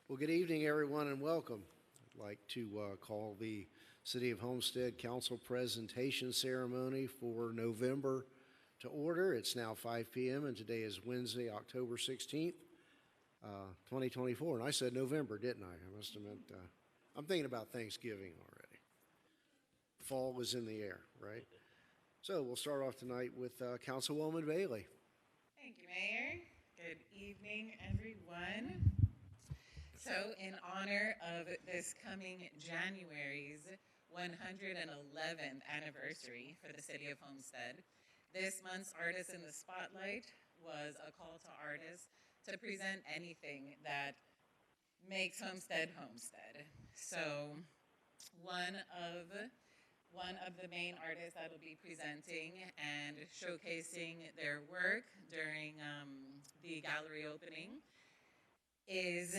Well, good evening, everyone, and welcome. I'd like to call the City of Homestead Council Presentation Ceremony for November to order. It's now 5 p.m., and today is Wednesday, October 16th, 2024. And I said November, didn't I? I must have meant, I'm thinking about Thanksgiving already. Fall is in the air, right? So we'll start off tonight with Councilwoman Bailey. Thank you, Mayor. Good evening, everyone. So, in honor of this coming January's 111th anniversary for the City of Homestead, this month's Artist in the Spotlight was a call to artists to present anything that makes Homestead Homestead. So, one of one of the main artists that will be presenting and showcasing their work during the gallery opening is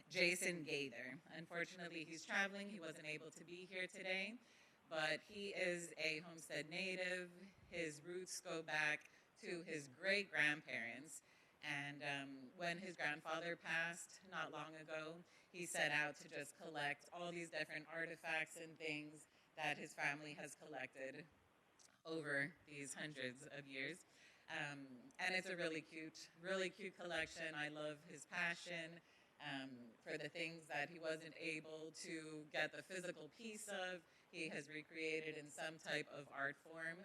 Jason Gaither. Unfortunately, he's traveling. He wasn't able to be here today, but he is a Homestead native. His roots go back to his great grandparents. And when his grandfather passed not long ago, he set out to just collect all these different artifacts and things that his family has collected over these hundreds of years. And it's a really cute collection. I love his passion for the things that he wasn't able to get the physical piece of. He has recreated in some type of art form.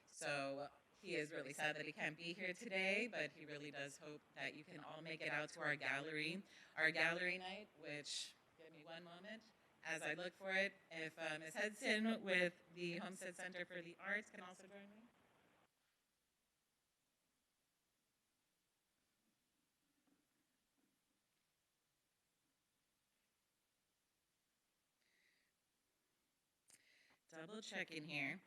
So he is really sad that he can't be here today, but he really does hope that you can all make it out to our gallery night, which, give me one moment as I look for it. If Ms. Hudson with the Homestead Center for the Arts can also join me. Double checking here.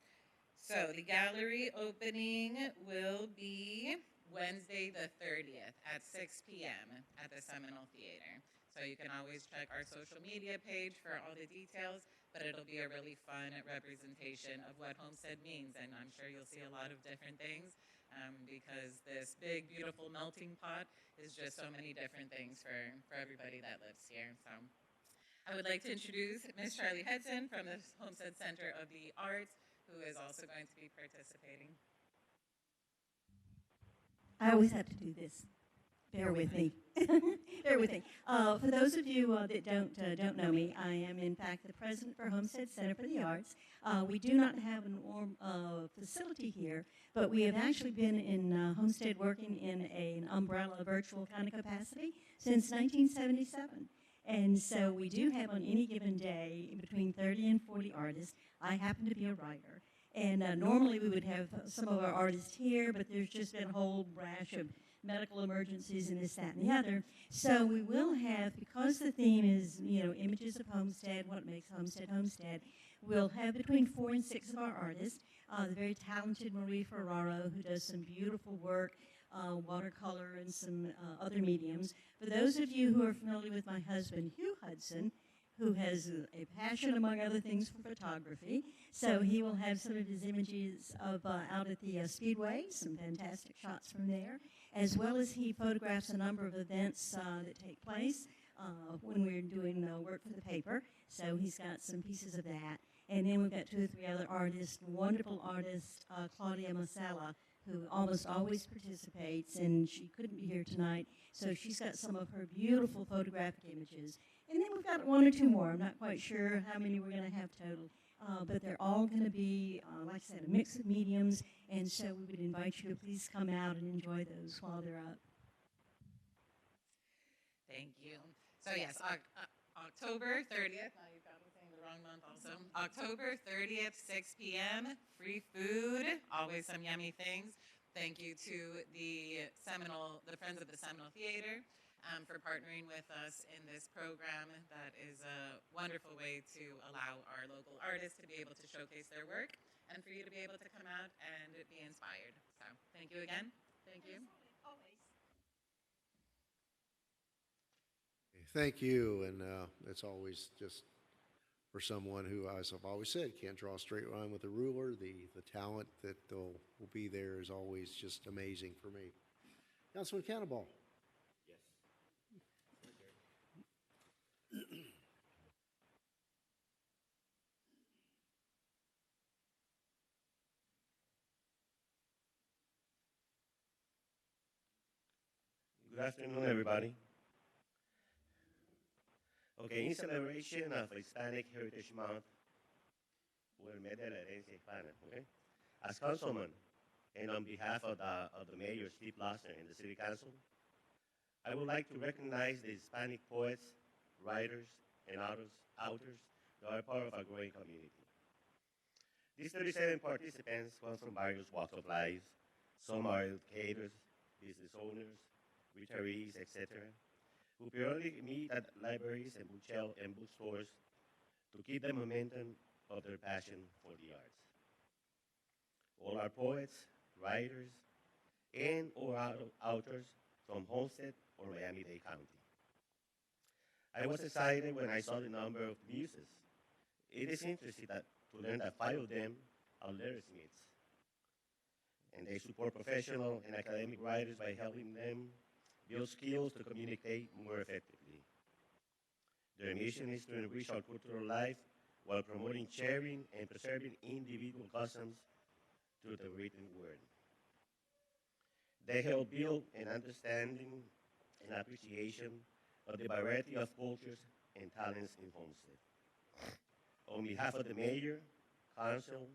So the gallery opening will be Wednesday the 30th at 6 p.m. at the Seminole Theater. So you can always check our social media page for all the details, but it'll be a really fun representation of what Homestead means. And I'm sure you'll see a lot of different things because this big, beautiful melting pot is just so many different things for everybody that lives here. So I would like to introduce Ms. Charlie Hudson from the Homestead Center of the Arts, who is also going to be participating. I always have to do this. Bear with me. Bear with me. For those of you that don't know me, I am in fact the president for Homestead Center for the Arts. We do not have an facility here, but we have actually been in Homestead working in an umbrella virtual kind of capacity since 1977. And so we do have on any given day between 30 and 40 artists. I happen to be a writer. And normally we would have some of our artists here, but there's just been a whole rash of medical emergencies and this, that, and the other. So we will have, because the theme is, images of Homestead, what makes Homestead Homestead, we'll have between 4 and 6 of our artists. The very talented Marie Ferraro, who does some beautiful work, watercolor and some other mediums. For those of you who are familiar with my husband, Hugh Hudson, who has a passion, among other things, for photography. So he will have some of his images of out at the Speedway, some fantastic shots from there, as well as he photographs a number of events that take place when we're doing work for the paper. So he's got some pieces of that. And then we've got 2 or 3 other artists, wonderful artist, Claudia Masala, who almost always participates, and she couldn't be here tonight. So she's got some of her beautiful photographic images. And then we've got 1 or 2 more. I'm not quite sure how many we're going to have total. But they're all going to be, like I said, a mix of mediums. And so we would invite you to please come out and enjoy those while they're up. Thank you. So yes, October 30th. Now you've got me saying the wrong month also. October 30th, 6 p.m. Free food, always some yummy things. Thank you to the Friends of the Seminole Theater for partnering with us in this program. That is a wonderful way to allow our local artists to be able to showcase their work and for you to be able to come out and be inspired. So thank you again. Thank you. Thank you, and it's always just for someone who, as I've always said, can't draw a straight line with a ruler. The talent that will be there is always just amazing for me. Councilman Cannonball. Good afternoon, everybody. Okay, in celebration of Hispanic Heritage Month, o el mes de la herencia hispana, okay? As councilman, and on behalf of the mayor, Steve Lasser, and the city council, I would like to recognize the Hispanic poets, writers, and authors that are part of our growing community. These 37 participants come from various walks of life. Some are educators, business owners, retirees, etc., who periodically meet at libraries and bookstores to keep the momentum of their passion for the arts. All our poets, writers, and or authors from Homestead or Miami-Dade County. I was excited when I saw the number of muses. It is interesting to learn that 5 of them are leathersmiths, and they support professional and academic writers by helping them build skills to communicate more effectively. Their mission is to enrich our cultural life while promoting sharing and preserving individual customs through the written word. They help build an understanding and appreciation of the variety of cultures and talents in Homestead. On behalf of the mayor, council,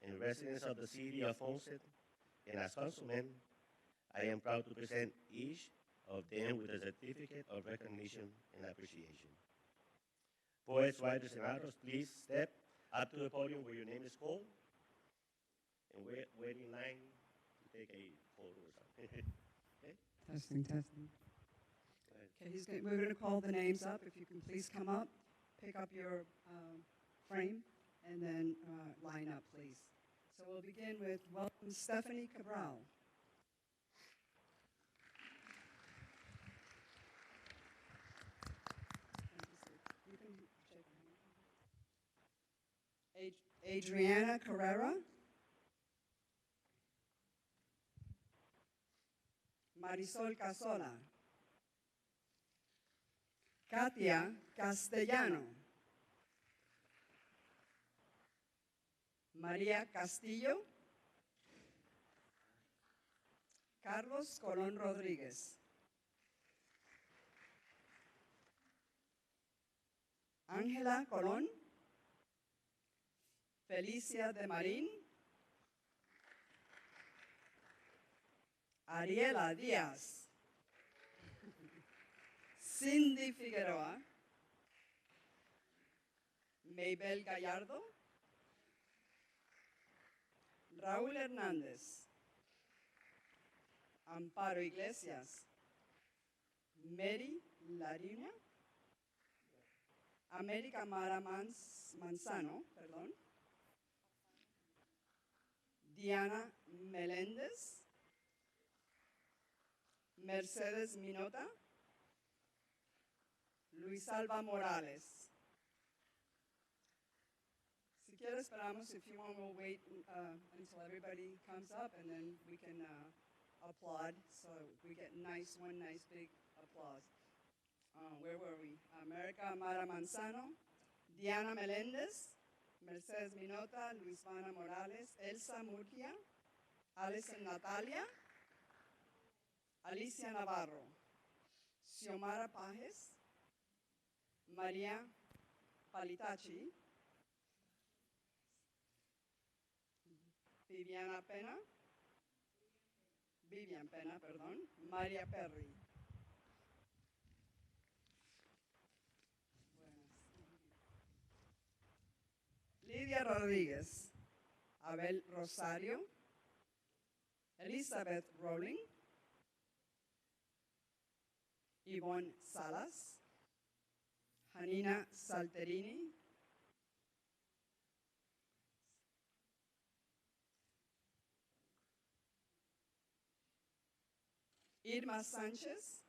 and residents of the city of Homestead, and as councilman, I am proud to present each of them with a certificate of recognition and appreciation. Poets, writers, and authors, please step up to the podium where your name is called and wait in line to take a photo or something. Okay? Testing, testing. Go ahead. Okay, we're going to call the names up. If you can please come up, pick up your frame, and then line up, please. So we'll begin with welcome Stephanie Cabral. You can shake her hand. Adriana Carrera. Marisol Casola. Katia Castellano. María Castillo. Carlos Colón Rodríguez. Ángela Colón. Felicia de Marín. Ariela Díaz. Cindy Figueroa. Maybel Gallardo. Raúl Hernández. Amparo Iglesias. Mary Larina. América Mara Manzano, perdón. Diana Meléndez. Mercedes Minota. Luis Alba Morales. Si quiere esperamos, if you want, we'll wait until everybody comes up and then we can applaud. So we get one nice big applause. Where were we? America Mara Manzano, Diana Meléndez, Mercedes Minota, Luis Vana Morales, Elsa Murgia, Alison Natalia, Alicia Navarro, Xiomara Pajes, María Palitachi, Vivian Pena, perdón, María Perry. Lidia Rodríguez, Abel Rosario, Elizabeth Rowling, Yvonne Salas, Janina Salterini, Irma Sánchez,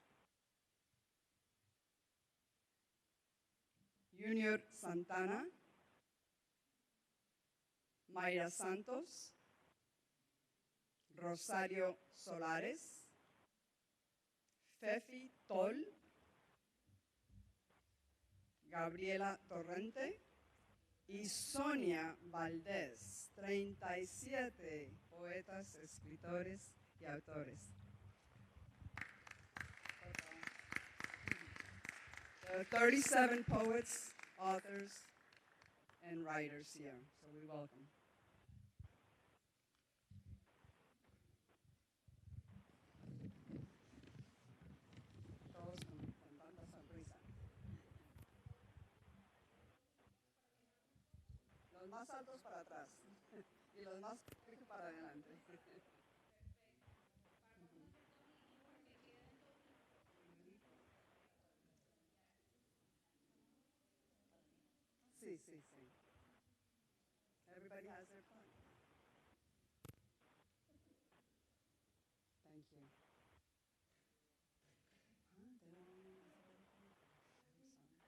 Junior Santana, Mayra Santos, Rosario Solares, Fefi Tol, Gabriela Torrente y Sonia Valdés, 37 poetas, escritores y autores. 37 poets, authors, and writers here, so we welcome. Todos con tanta sonrisa. Los más altos para atrás y los más pequeños para adelante. Sí, sí, sí. Everybody has their part. Thank you. Huh? They don't want me to say anything? I'm sorry.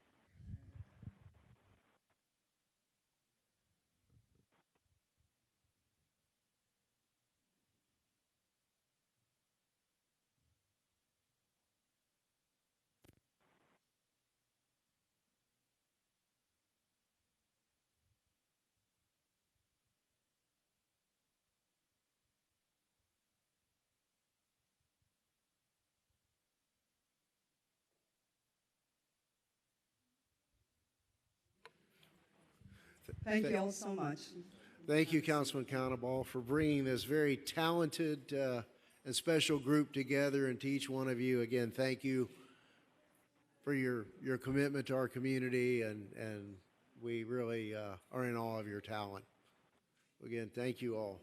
Thank you all so much. Thank you, Councilman Countable, for bringing this very talented and special group together. And to each one of you, again, thank you for your commitment to our community, and we really are in awe of your talent. Again, thank you all.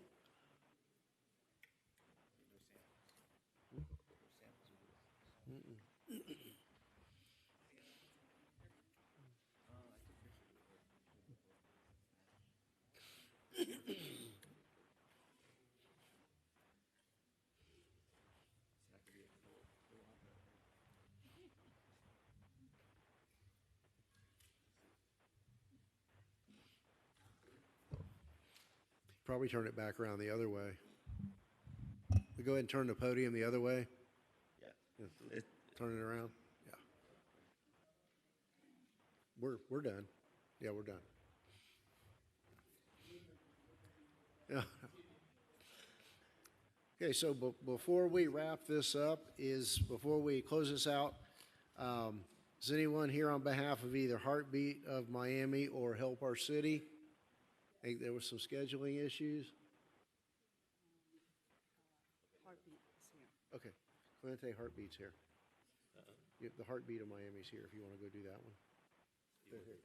Probably turn it back around the other way. We go ahead and turn the podium the other way. Yeah. Turn it around. Yeah. We're done. Yeah, we're done. Yeah. Okay, so before we wrap this up, before we close this out, does anyone here on behalf of either Heartbeat of Miami or Help Our City? I think there was some scheduling issues. Heartbeat is here. Okay, Clemente Heartbeat's here. The Heartbeat of Miami's here if you want to go do that one. They're here.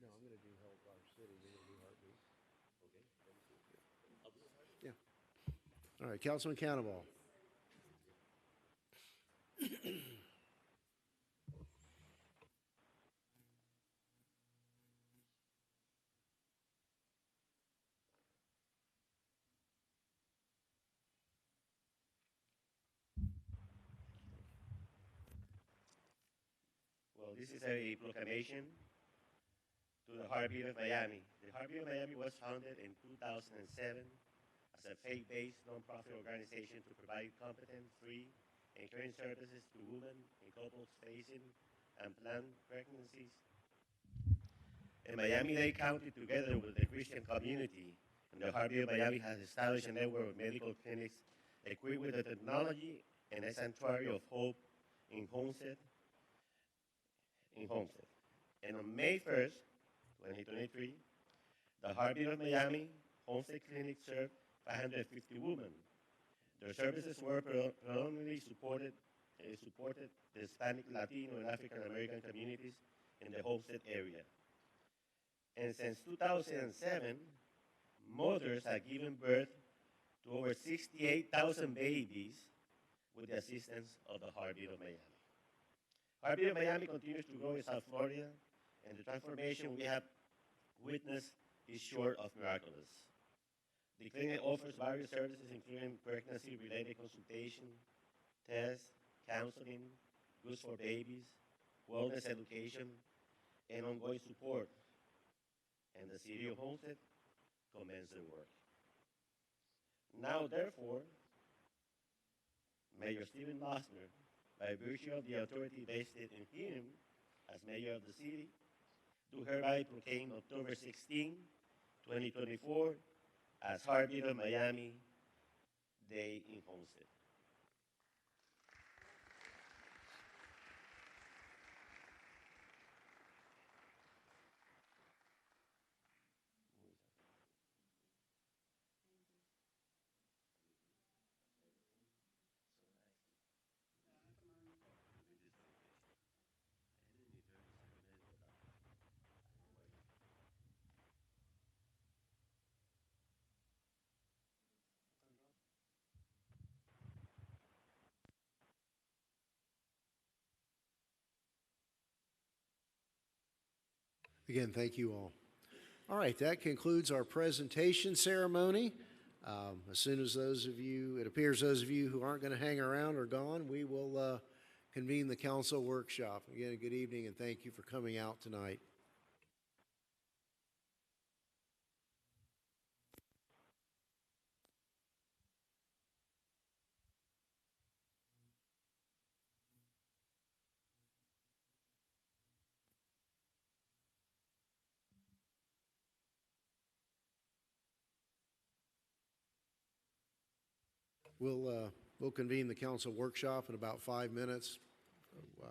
No, I'm going to do Help Our City. You're going to do Heartbeat. Okay. Yeah. All right, Councilman Cannonball. Well, this is a proclamation to the Heartbeat of Miami. The Heartbeat of Miami was founded in 2007 as a faith-based nonprofit organization to provide competent, free, and caring services to women and couples facing unplanned pregnancies. In Miami-Dade County, together with the Christian community, and the Heartbeat of Miami has established a network of medical clinics equipped with the technology and a sanctuary of hope in Homestead. And on May 1st, 2023, the Heartbeat of Miami Homestead Clinic served 550 women. Their services were predominantly supported the Hispanic, Latino, and African American communities in the Homestead area. And since 2007, mothers have given birth to over 68,000 babies with the assistance of the Heartbeat of Miami. Heartbeat of Miami continues to grow in South Florida, and the transformation we have witnessed is short of miraculous. The clinic offers various services, including pregnancy-related consultation, tests, counseling, goods for babies, wellness education, and ongoing support. And the City of Homestead commenced their work. Now, therefore, Mayor Stephen Lossner, by virtue of the authority vested in him as mayor of the city, do hereby proclaim October 16, 2024, as Heartbeat of Miami Day in Homestead. Again, thank you all. All right, that concludes our presentation ceremony. As soon as it appears those of you who aren't going to hang around are gone, we will convene the council workshop. Again, good evening and thank you for coming out tonight. We'll convene the council workshop in about 5 minutes. So,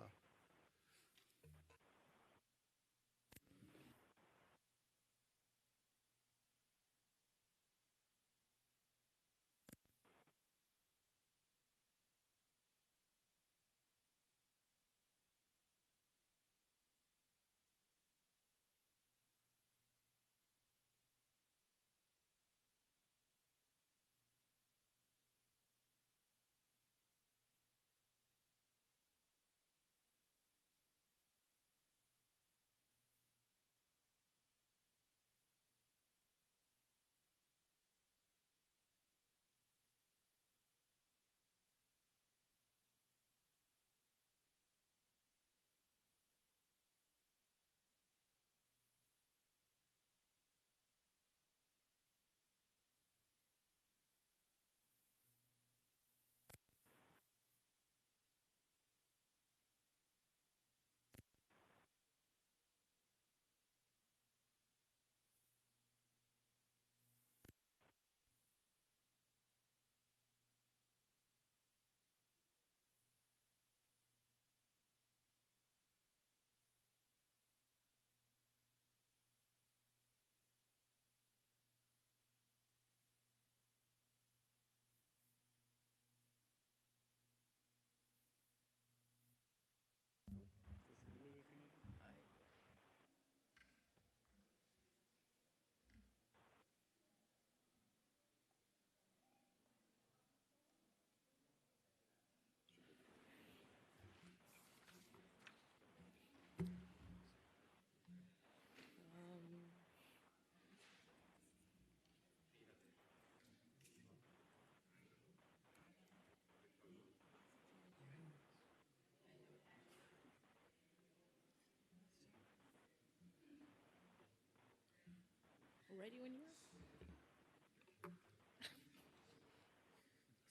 Ready when you are.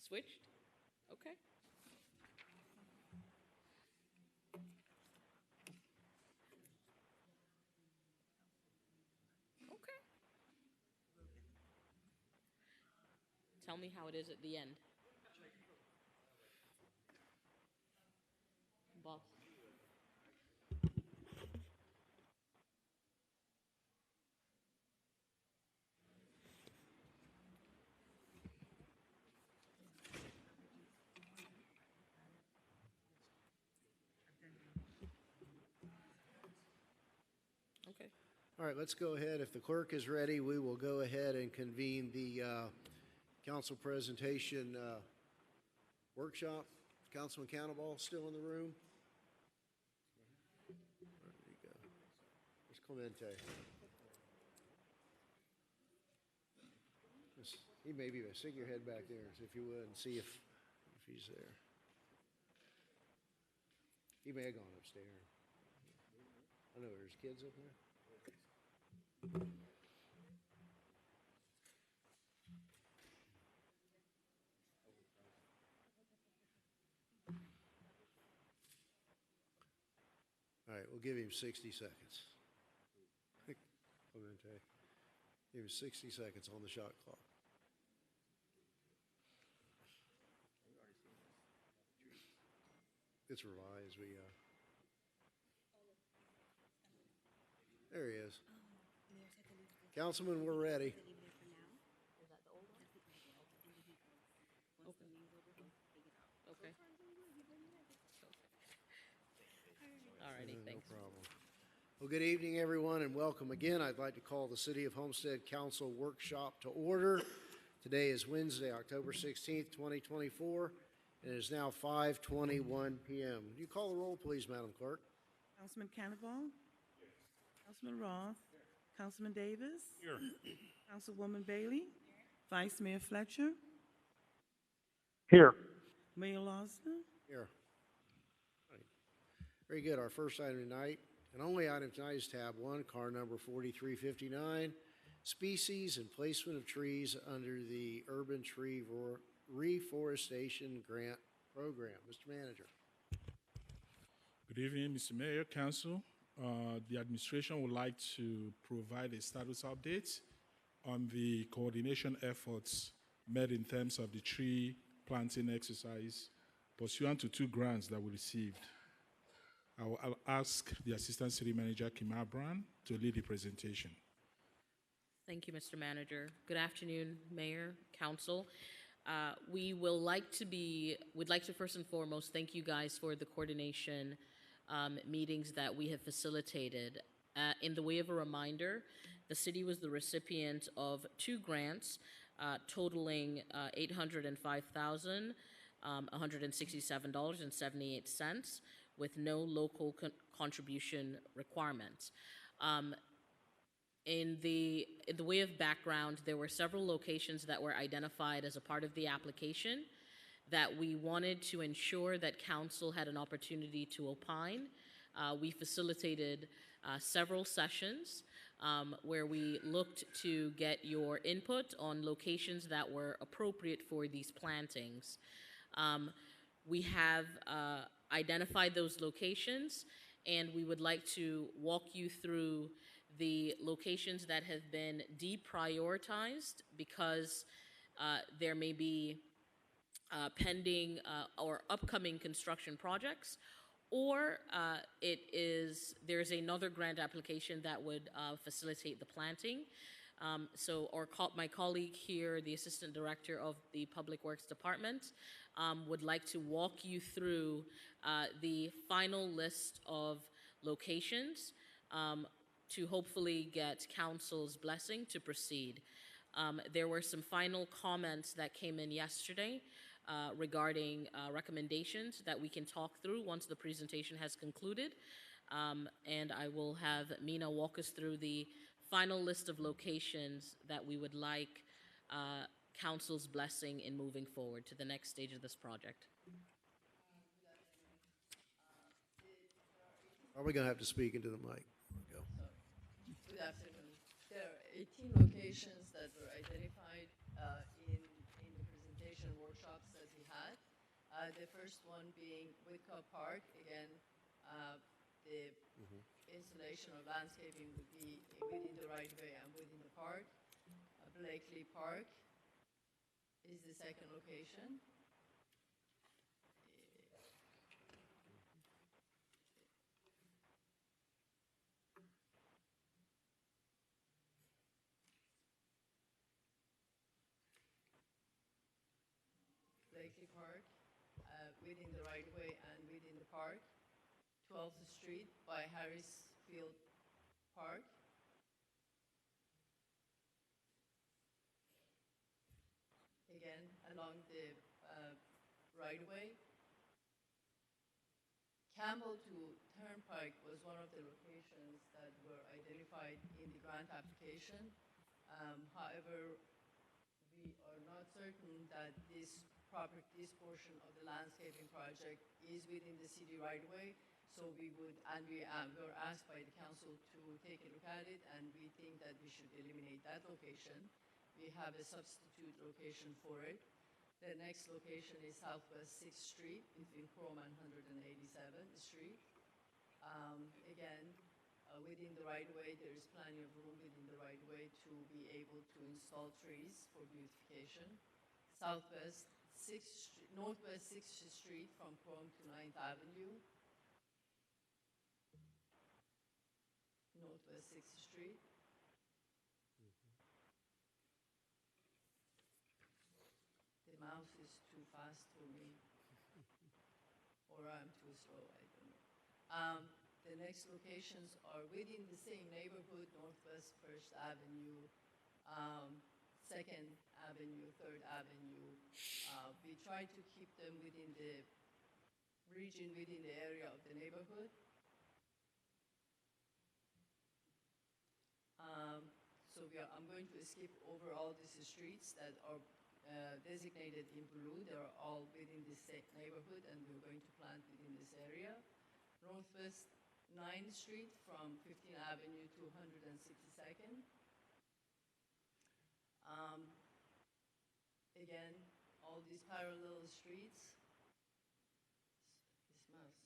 Switched? Okay. Okay. Tell me how it is at the end. Boss. Okay. all right, let's go ahead. If the clerk is ready, we will go ahead and convene the council presentation workshop. Councilman Cannonball still in the room? There you go. Where's Clemente? He may be, stick your head back there, if you would, and see if he's there. He may have gone upstairs. I know there's kids up there. All right, we'll give him 60 seconds. Clemente, give him 60 seconds on the shot clock. It's revised. There he is. Councilman, we're ready. Okay. Alrighty, No thanks. problem. Well, good evening, everyone, and welcome again. I'd like to call the City of Homestead Council Workshop to order. Today is Wednesday, October 16th, 2024, and it is now 5:21 p.m. Would you call the roll, please, Madam Clerk? Councilman Cannavale? Councilman Roth. Councilman Davis. Here. Councilwoman Bailey. Vice Mayor Fletcher. Here. Mayor Lawson. Here. Right. Very good. Our first item tonight, and only item tonight, is tab 1, car number 4359, species and placement of trees under the Urban Tree Reforestation Grant Program. Mr. Manager. Good evening, Mr. Mayor, Council. The administration would like to provide a status update on the coordination efforts made in terms of the tree planting exercise pursuant to 2 grants that we received. I'll ask the Assistant City Manager, Kim Abran, to lead the presentation. Thank you, Mr. Manager. Good afternoon, Mayor, Council. We'd like to first and foremost thank you guys for the coordination meetings that we have facilitated. In the way of a reminder, the city was the recipient of 2 grants totaling $805,167.78 with no local contribution requirements. In the way of background, there were several locations that were identified as a part of the application that we wanted to ensure that council had an opportunity to opine. We facilitated several sessions where we looked to get your input on locations that were appropriate for these plantings. We have identified those locations, and we would like to walk you through the locations that have been deprioritized because there may be pending or upcoming construction projects, or there's another grant application that would facilitate the planting. My colleague here, the Assistant Director of the Public Works Department, would like to walk you through the final list of locations to hopefully get council's blessing to proceed. There were some final comments that came in yesterday regarding recommendations that we can talk through once the presentation has concluded. And I will have Mina walk us through the final list of locations that we would like council's blessing in moving forward to the next stage of this project. Probably going to have to speak into the mic. There we go. Good afternoon. There are 18 locations that were identified in the presentation workshops that we had. The first one being Whitcock Park. Again, the installation of landscaping would be within the right-of-way and within the park. Blakely Park is the second location. Blakely Park, within the right-of-way and within the park. 12th Street by Harrisfield Park. Again, along the right-of-way. Campbell to Turnpike was one of the locations that were identified in the grant application. However, we are not certain that this portion of the landscaping project is within the city right-of-way. So we were asked by the council to take a look at it, and we think that we should eliminate that location. We have a substitute location for it. The next location is Southwest 6th Street between Chrome and 187th Street. Again, within the right-of-way, there is plenty of room within the right-of-way to be able to install trees for beautification. Northwest 6th Street from Chrome to 9th Avenue. Northwest 6th Street. The mouse is too fast for me, or I'm too slow, I don't know. The next locations are within the same neighborhood: Northwest 1st Avenue, 2nd Avenue, 3rd Avenue. We try to keep them within the region, within the area of the neighborhood. I'm going to skip over all these streets that are designated in blue. They're all within this neighborhood, and we're going to plant within this area. Northwest 9th Street from 15th Avenue to 162nd. Again, all these parallel streets. This mouse.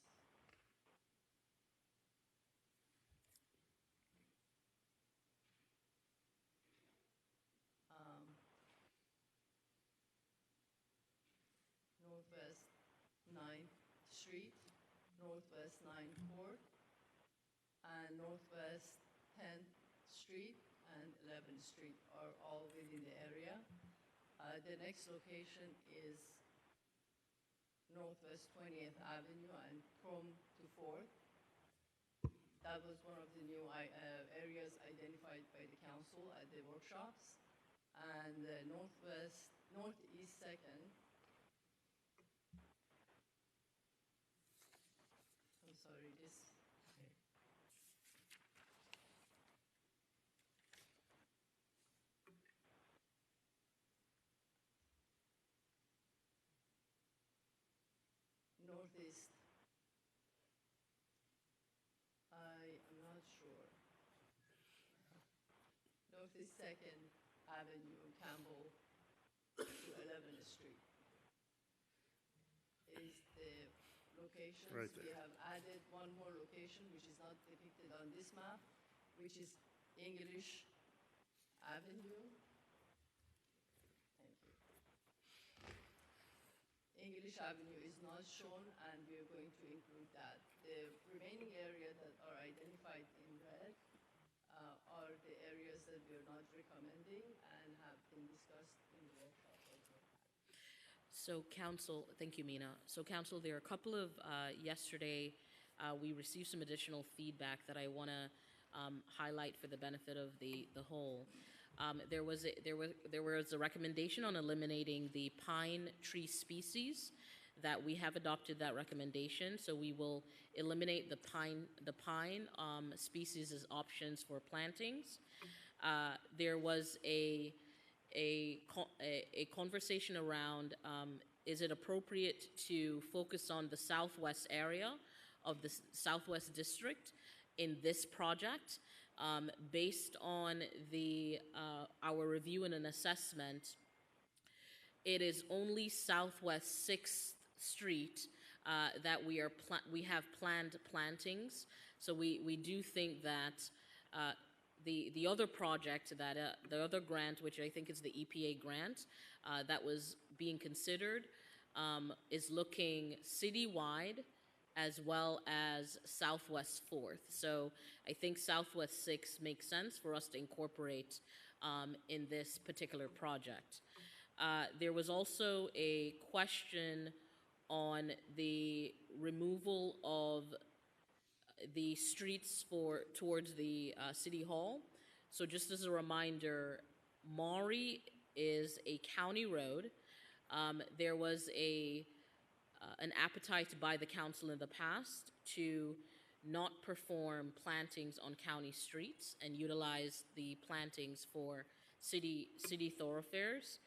Northwest 9th Street, Northwest 9th Court, and Northwest 10th Street and 11th Street are all within the area. The next location is Northwest 20th Avenue and Chrome to 4th. That was one of the new areas identified by the council at the workshops. And Northeast 2nd. I'm sorry, this. Northeast. I am not sure. Northeast 2nd Avenue, Campbell to 11th Street is the locations. Right We there. have added one more location, which is not depicted on this map, which is English Avenue. Thank you. English Avenue is not shown, and we are going to include that. The remaining area that are identified in red are the areas that we are not recommending and have been discussed in the workshop that we had. So council, thank you, Mina. So council, there are a couple of, yesterday, we received some additional feedback that I want to highlight for the benefit of the whole. There was a recommendation on eliminating the pine tree species. That we have adopted that recommendation, so we will eliminate the pine species as options for plantings. There was a conversation around is it appropriate to focus on the southwest area of the Southwest District in this project. Based on our review and an assessment, it is only Southwest 6th Street that we have planned plantings. So we do think that the other project, that the other grant, which I think is the EPA grant that was being considered, is looking citywide as well as Southwest 4th. So I think Southwest 6th makes sense for us to incorporate in this particular project. There was also a question on the removal of the streets towards the City Hall. So just as a reminder, Maury is a county road. There was an appetite by the council in the past to not perform plantings on county streets and utilize the plantings for city thoroughfares.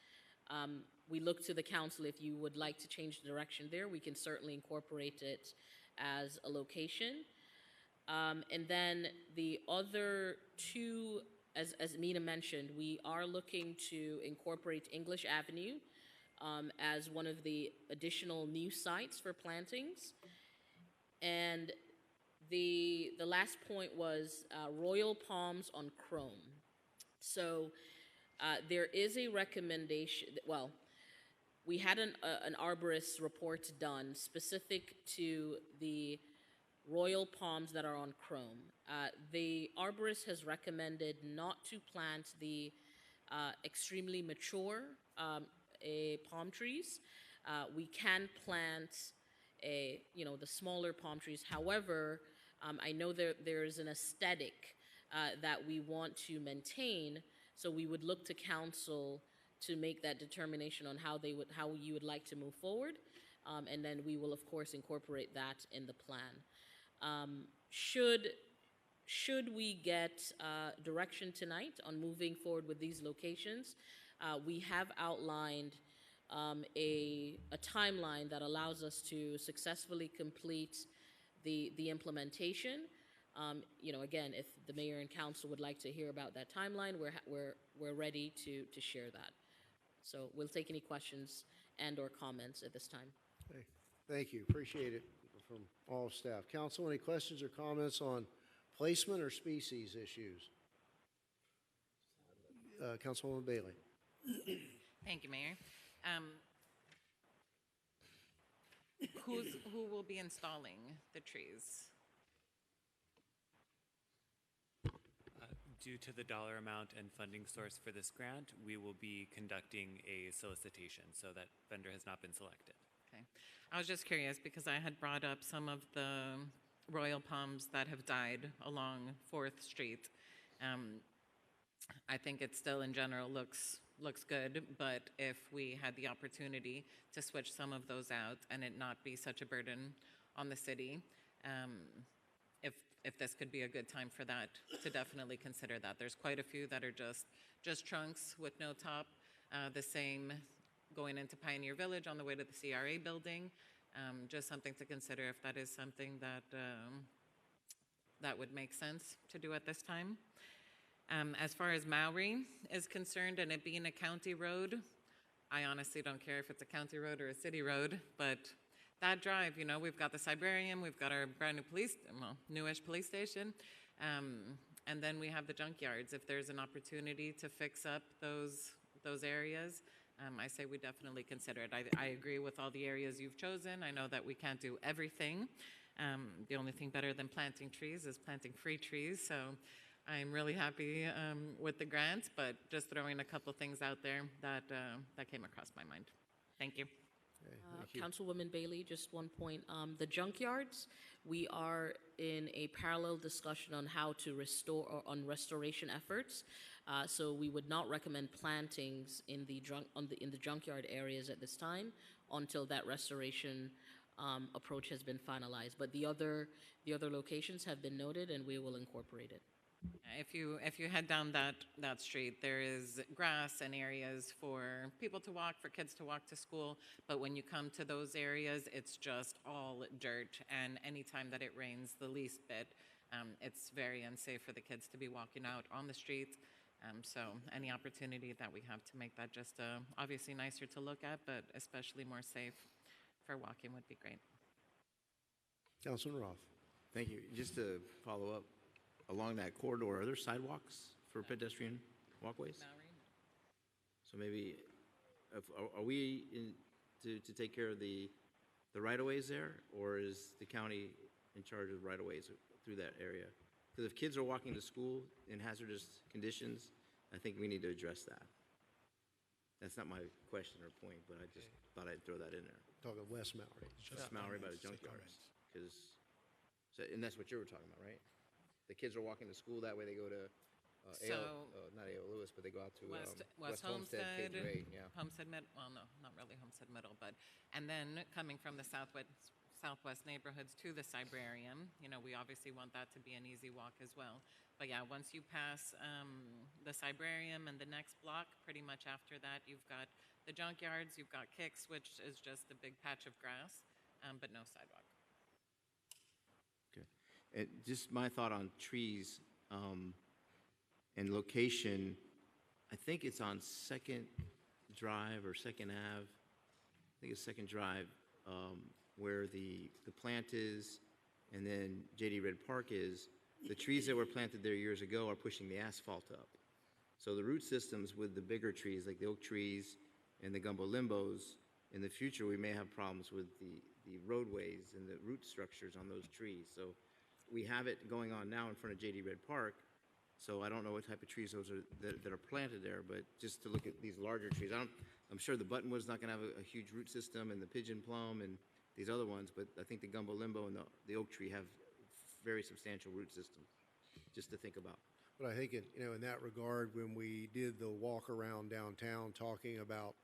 We look to the council. If you would like to change the direction there, we can certainly incorporate it as a location. And then the other two, as Mina mentioned, we are looking to incorporate English Avenue as one of the additional new sites for plantings. And the last point was Royal Palms on Chrome. So there is a recommendation, well, we had an arborist report done specific to the Royal Palms that are on Chrome. The arborist has recommended not to plant the extremely mature palm trees. We can plant the smaller palm trees. However, I know there is an aesthetic that we want to maintain, so we would look to council to make that determination on how you would like to move forward, and then we will of course incorporate that in the plan. Should should we get direction tonight on moving forward with these locations, we have outlined a timeline that allows us to successfully complete the implementation. Again, if the mayor and council would like to hear about that timeline, we're ready to share that. So we'll take any questions and/or comments at this time. Okay. Thank you. Appreciate it from all staff. Council, any questions or comments on placement or species issues? Councilwoman Bailey. Thank you, Mayor. Who will be installing the trees? Due to the dollar amount and funding source for this grant, we will be conducting a solicitation, so that vendor has not been selected. Okay. I was just curious because I had brought up some of the royal palms that have died along 4th Street. I think it still in general looks good, but if we had the opportunity to switch some of those out and it not be such a burden on the city, if this could be a good time for that, to definitely consider that. There's quite a few that are just trunks with no top. The same going into Pioneer Village on the way to the CRA building. Just something to consider if that is something that would make sense to do at this time. As far as Mowry is concerned and it being a county road, I honestly don't care if it's a county road or a city road, but that drive, we've got the Cybrarium, we've got our brand new newish police station, and then we have the junkyards. If there's an opportunity to fix up those areas, I say we definitely consider it. I agree with all the areas you've chosen. I know that we can't do everything. The only thing better than planting trees is planting free trees, so I'm really happy with the grant, but just throwing a couple things out there that came across my mind. Thank you. Okay, thank you. Councilwoman Bailey, just one point. The junkyards, we are in a parallel discussion on how to restore or on restoration efforts. So we would not recommend plantings in the junkyard areas at this time until that restoration approach has been finalized. But the other locations have been noted, and we will incorporate it. If you head down that street, there is grass and areas for people to walk, for kids to walk to school. But when you come to those areas, it's just all dirt. And anytime that it rains the least bit, it's very unsafe for the kids to be walking out on the street. So any opportunity that we have to make that just obviously nicer to look at, but especially more safe for walking would be great. Councilman Roth. Thank you. Just to follow up, along that corridor, are there sidewalks for pedestrian walkways? So maybe, are we to take care of the right-of-ways there, or is the county in charge of right-of-ways through that area? Because if kids are walking to school in hazardous conditions, I think we need to address that. That's not my question or point, but I just thought I'd throw that in there. Talking West Mowry. West Mowry by the junkyards. And that's what you were talking about, right? The kids are walking to school, that way they go to, not A.L. Lewis, but they go out to West Homestead, Homestead, K-8, yeah. Homestead Middle, well, no, not really Homestead Middle, but, and then coming from the southwest neighborhoods to the Cybrarium, we obviously want that to be an easy walk as well. But yeah, once you pass the Cybrarium and the next block, pretty much after that, you've got the junkyards, you've got Kicks, which is just a big patch of grass, but no sidewalk. Just my thought on trees and location, I think it's on 2nd Drive or 2nd Ave. I think it's 2nd Drive where the plant is, and then J.D. Red Park is. The trees that were planted there years ago are pushing the asphalt up. So the root systems with the bigger trees, like the oak trees and the gumbo limbos, in the future we may have problems with the roadways and the root structures on those trees. So we have it going on now in front of J.D. Red Park, so I don't know what type of trees those are that are planted there, but just to look at these larger trees, I'm sure the buttonwood's not going to have a huge root system, and the pigeon plum and these other ones, but I think the gumbo limbo and the oak tree have very substantial root systems, just to think about. But I think, in that regard, when we did the walk around downtown talking about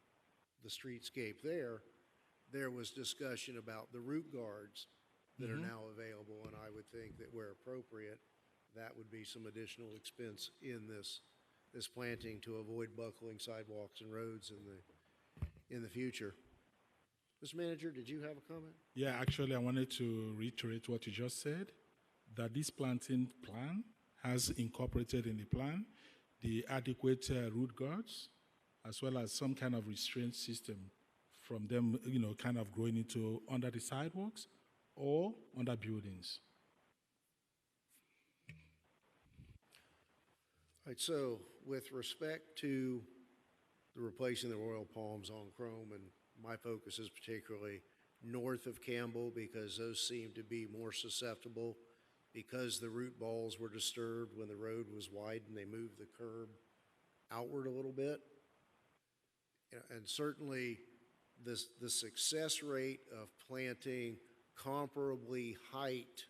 the streetscape there was discussion about the root guards that are now available, and I would think that where appropriate, that would be some additional expense in this planting to avoid buckling sidewalks and roads in the future. Mr. Manager, did you have a comment? Yeah, actually, I wanted to reiterate what you just said, that this planting plan has incorporated in the plan the adequate root guards, as well as some kind of restraint system from them, kind of growing into under the sidewalks or under buildings. All right, so with respect to the replacing the royal palms on Chrome, and my focus is particularly north of Campbell because those seem to be more susceptible because the root balls were disturbed when the road was wide and they moved the curb outward a little bit. And certainly the success rate of planting comparably height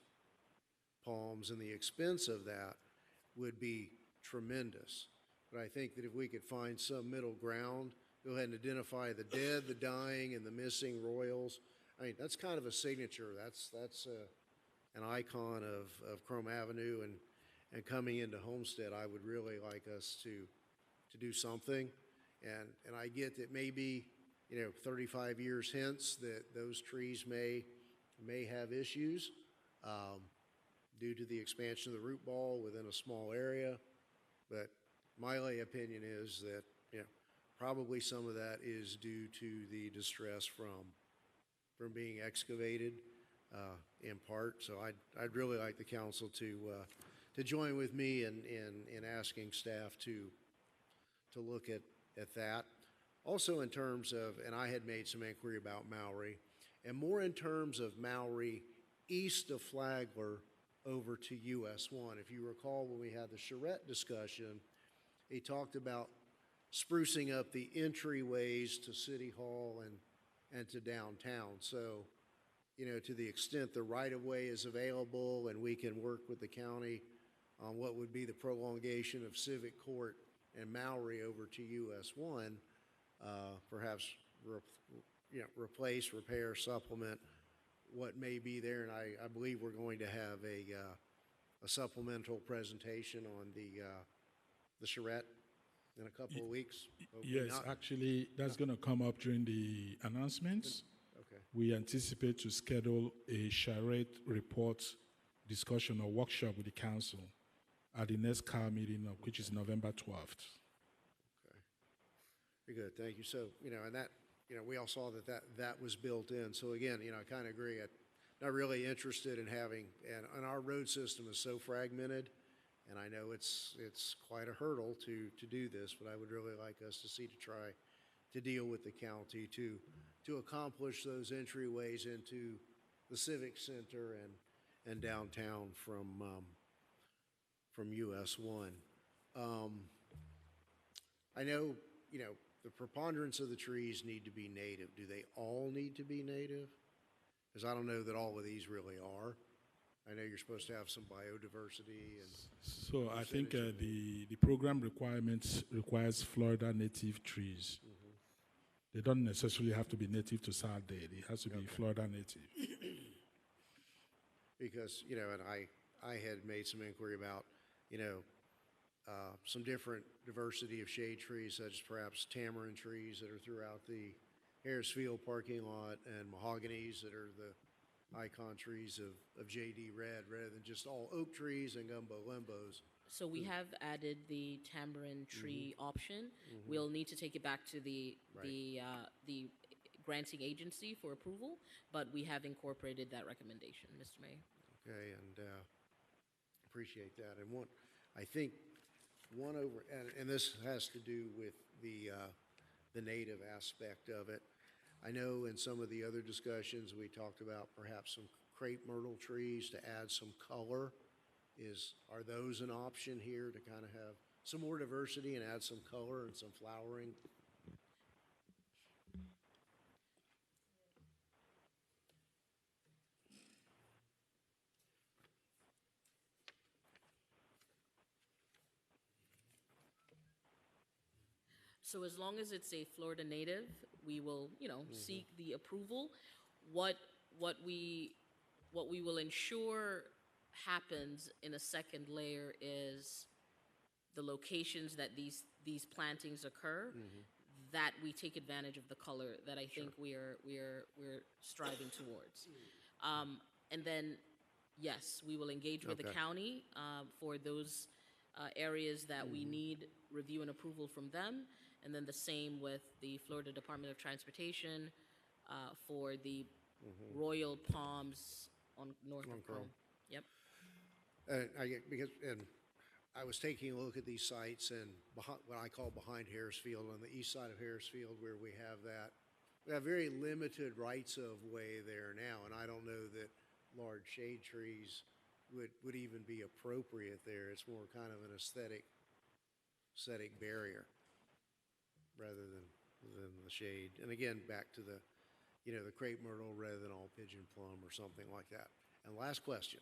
palms and the expense of that would be tremendous. But I think that if we could find some middle ground, go ahead and identify the dead, the dying, and the missing royals. I mean, that's kind of a signature. That's an icon of Chrome Avenue, and coming into Homestead, I would really like us to do something. And I get that maybe 35 years hence that those trees may have issues due to the expansion of the root ball within a small area. But my lay opinion is that probably some of that is due to the distress from being excavated in part. So I'd really like the council to join with me in asking staff to look at that. Also in terms of, and I had made some inquiry about Mowry, and more in terms of Mowry east of Flagler over to US 1. If you recall when we had the charrette discussion, he talked about sprucing up the entryways to City Hall and to downtown. So, to the extent the right-of-way is available and we can work with the county on what would be the prolongation of Civic Court and Mowry over to US 1, perhaps replace, repair, supplement what may be there. And I believe we're going to have a supplemental presentation on the charrette in a couple of weeks. Yes, actually, that's going to come up during the announcements. Okay. We anticipate to schedule a charrette report discussion or workshop with the council at the next CAR meeting, which is November 12th. Okay. Very good. Thank you. So, and that, we all saw that was built in. So again, I kind of agree. I'm not really interested in having, and our road system is so fragmented, and I know it's quite a hurdle to do this, but I would really like us to try to deal with the county to accomplish those entryways into the Civic Center and downtown from US 1. I know, the preponderance of the trees need to be native. Do they all need to be native? Because I don't know that all of these really are. I know you're supposed to have some biodiversity and. So I think the program requires Florida native trees. Mm-hmm. They don't necessarily have to be native to South Dade. It has to be Florida native. Because, and I had made some inquiry about, some different diversity of shade trees, such as perhaps tamarind trees that are throughout the Harris Field parking lot, and mahoganies that are the icon trees of JD Red, rather than just all oak trees and gumbo limbos. So we have added the tamarind tree option. We'll need to take it back to the granting agency for approval, but we have incorporated that recommendation, Mr. Mayor. Okay, and appreciate that. And I think one over, and this has to do with the native aspect of it. I know in some of the other discussions we talked about perhaps some crepe myrtle trees to add some color. Are those an option here to kind of have some more diversity and add some color and some flowering? So as long as it's a Florida native, we will, seek the approval. What we will ensure happens in a second layer is the locations that these plantings occur, that we take advantage of the color that I think we're striving towards. And then, yes, we will engage with the Okay. county for those areas that we need review and approval from them, and then the same with the Florida Department of Transportation for the Royal Palms on north On of Chrome. Chrome. Yep. And I was taking a look at these sites and what I call behind Harrisfield, on the east side of Harrisfield, where we have very limited rights of way there now, and I don't know that large shade trees would even be appropriate there. It's more kind of an aesthetic barrier rather than the shade. And again, back to the crepe myrtle rather than all pigeon plum or something like that. And last question.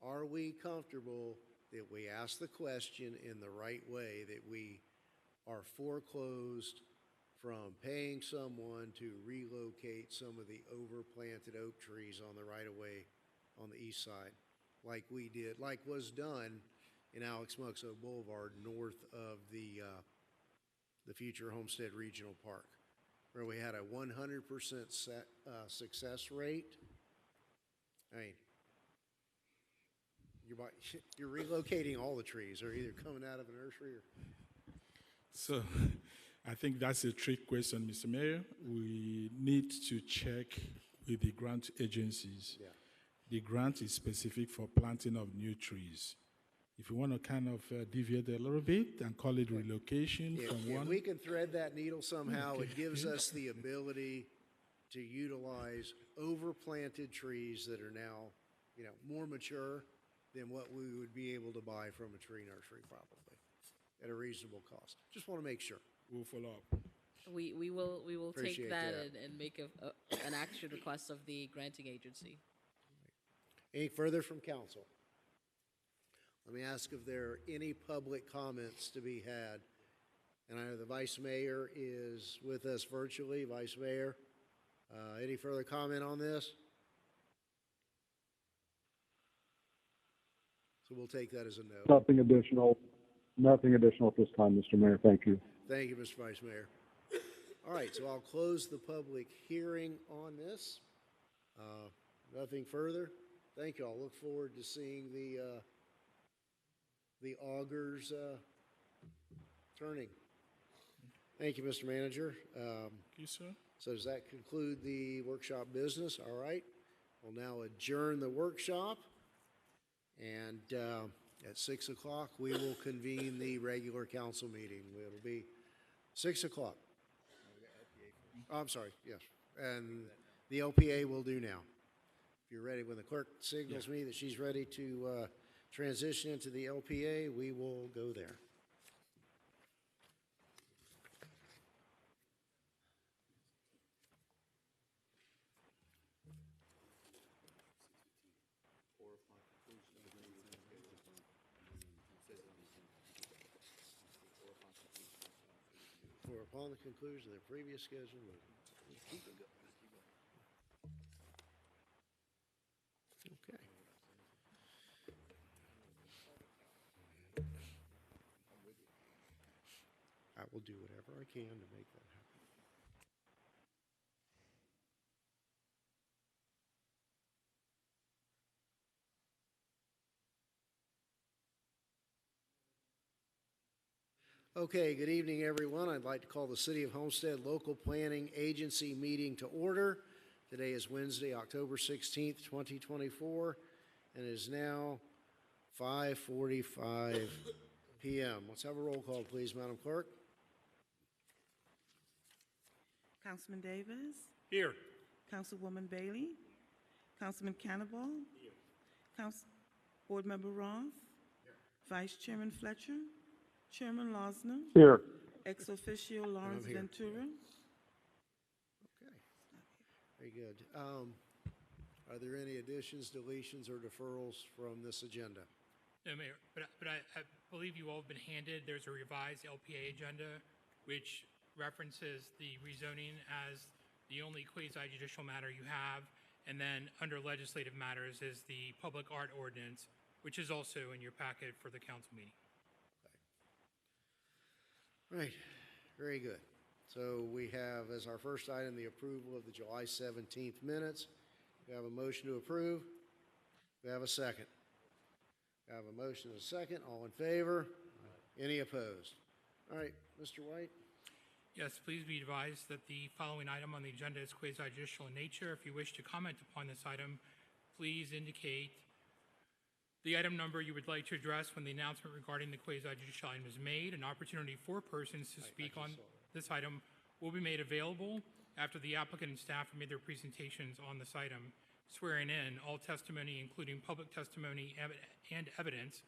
Are we comfortable that we ask the question in the right way, that we are foreclosed from paying someone to relocate some of the overplanted oak trees on the right-of-way on the east side, like was done in Alex Muxo Boulevard north of the future Homestead Regional Park, where we had a 100% success rate? I mean, you're relocating all the trees. They're either coming out of a nursery or... So I think that's a trick question, Mr. Mayor. We need to check with the grant agencies. Yeah. The grant is specific for planting of new trees. If you want to kind of deviate a little bit and call it relocation from If one. we can thread that needle somehow, it gives us the ability to utilize overplanted trees that are now, more mature than what we would be able to buy from a tree nursery, probably, at a reasonable cost. Just want to make sure. We'll follow up. We will Appreciate take that that. and make an action request of the granting agency. Any further from council? Let me ask if there are any public comments to be had. And I know the Vice Mayor is with us virtually. Vice Mayor, any further comment on this? So we'll take that as a no. Nothing additional at this time, Mr. Mayor. Thank you. Thank you, Mr. Vice Mayor. All right, so I'll close the public hearing on this. Nothing further. Thank you all. Look forward to seeing the augers turning. Thank you, Mr. Manager. Thank you, sir. So does that conclude the workshop business? All right. We'll now adjourn the workshop. And at 6 o'clock, we will convene the regular council meeting. It'll be 6 o'clock. Oh, I'm sorry, yes. And the LPA will do now. If you're ready, when the clerk signals me that she's ready to transition into the LPA, we will go there. For upon the conclusion of the previous schedule, we'll keep it going. Okay. I will do whatever I can to make that happen. Okay, good evening, everyone. I'd like to call the City of Homestead Local Planning Agency meeting to order. Today is Wednesday, October 16th, 2024, and it is now 5:45 p.m. Let's have a roll call, please, Madam Clerk. Councilman Davis? Here. Councilwoman Bailey? Councilman Cannibal? Here. Board Member Roth? Here. Vice Chairman Fletcher? Chairman Losner? Here. Ex officio Lawrence here. Ventura? Okay, very good. Are there any additions, deletions, or deferrals from this agenda? No, Mayor, but I believe you all have been handed, there's a revised LPA agenda which references the rezoning as the only quasi-judicial matter you have, And then under legislative matters is the public art ordinance, which is also in your packet for the council meeting. Right, very good. So we have as our first item the approval of the July 17th minutes. We have a motion to approve. We have a second. We have a motion and a second. All in favor? Any opposed? All right, Mr. White? Yes, please be advised that the following item on the agenda is quasi-judicial in nature. If you wish to comment upon this item, please indicate the item number you would like to address when the announcement regarding the quasi-judicial item is made. An opportunity for persons to speak on this item will be made available after the applicant and staff have made their presentations on this item. Swearing in, all testimony, including public testimony and evidence,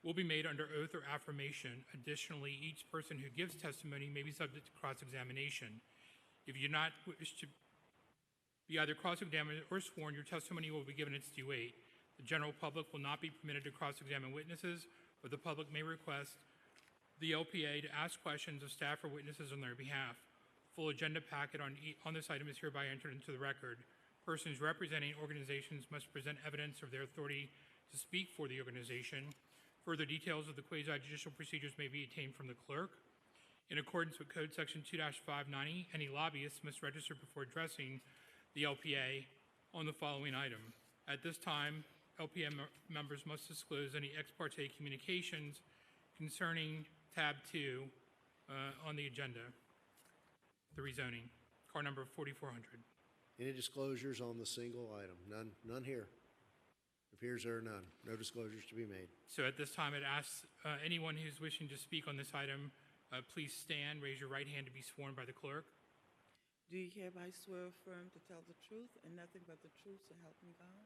will be made under oath or affirmation. Additionally, each person who gives testimony may be subject to cross-examination. If you do not wish to be either cross-examined or sworn, your testimony will be given its due weight. The general public will not be permitted to cross-examine witnesses, but the public may request the LPA to ask questions of staff or witnesses on their behalf. Full agenda packet on this item is hereby entered into the record. Persons representing organizations must present evidence of their authority to speak for the organization. Further details of the quasi-judicial procedures may be obtained from the clerk. In accordance with Code Section 2-590, any lobbyist must register before addressing the LPA on the following item. At this time, LPA members must disclose any ex parte communications concerning tab 2 on the agenda, the rezoning, car number 4400. Any disclosures on the single item? None here. Appears there are none. No disclosures to be made. So at this time, I'd ask anyone who's wishing to speak on this item, please stand, raise your right hand to be sworn by the clerk. Do you hereby swear affirm to tell the truth and nothing but the truth, so help me God?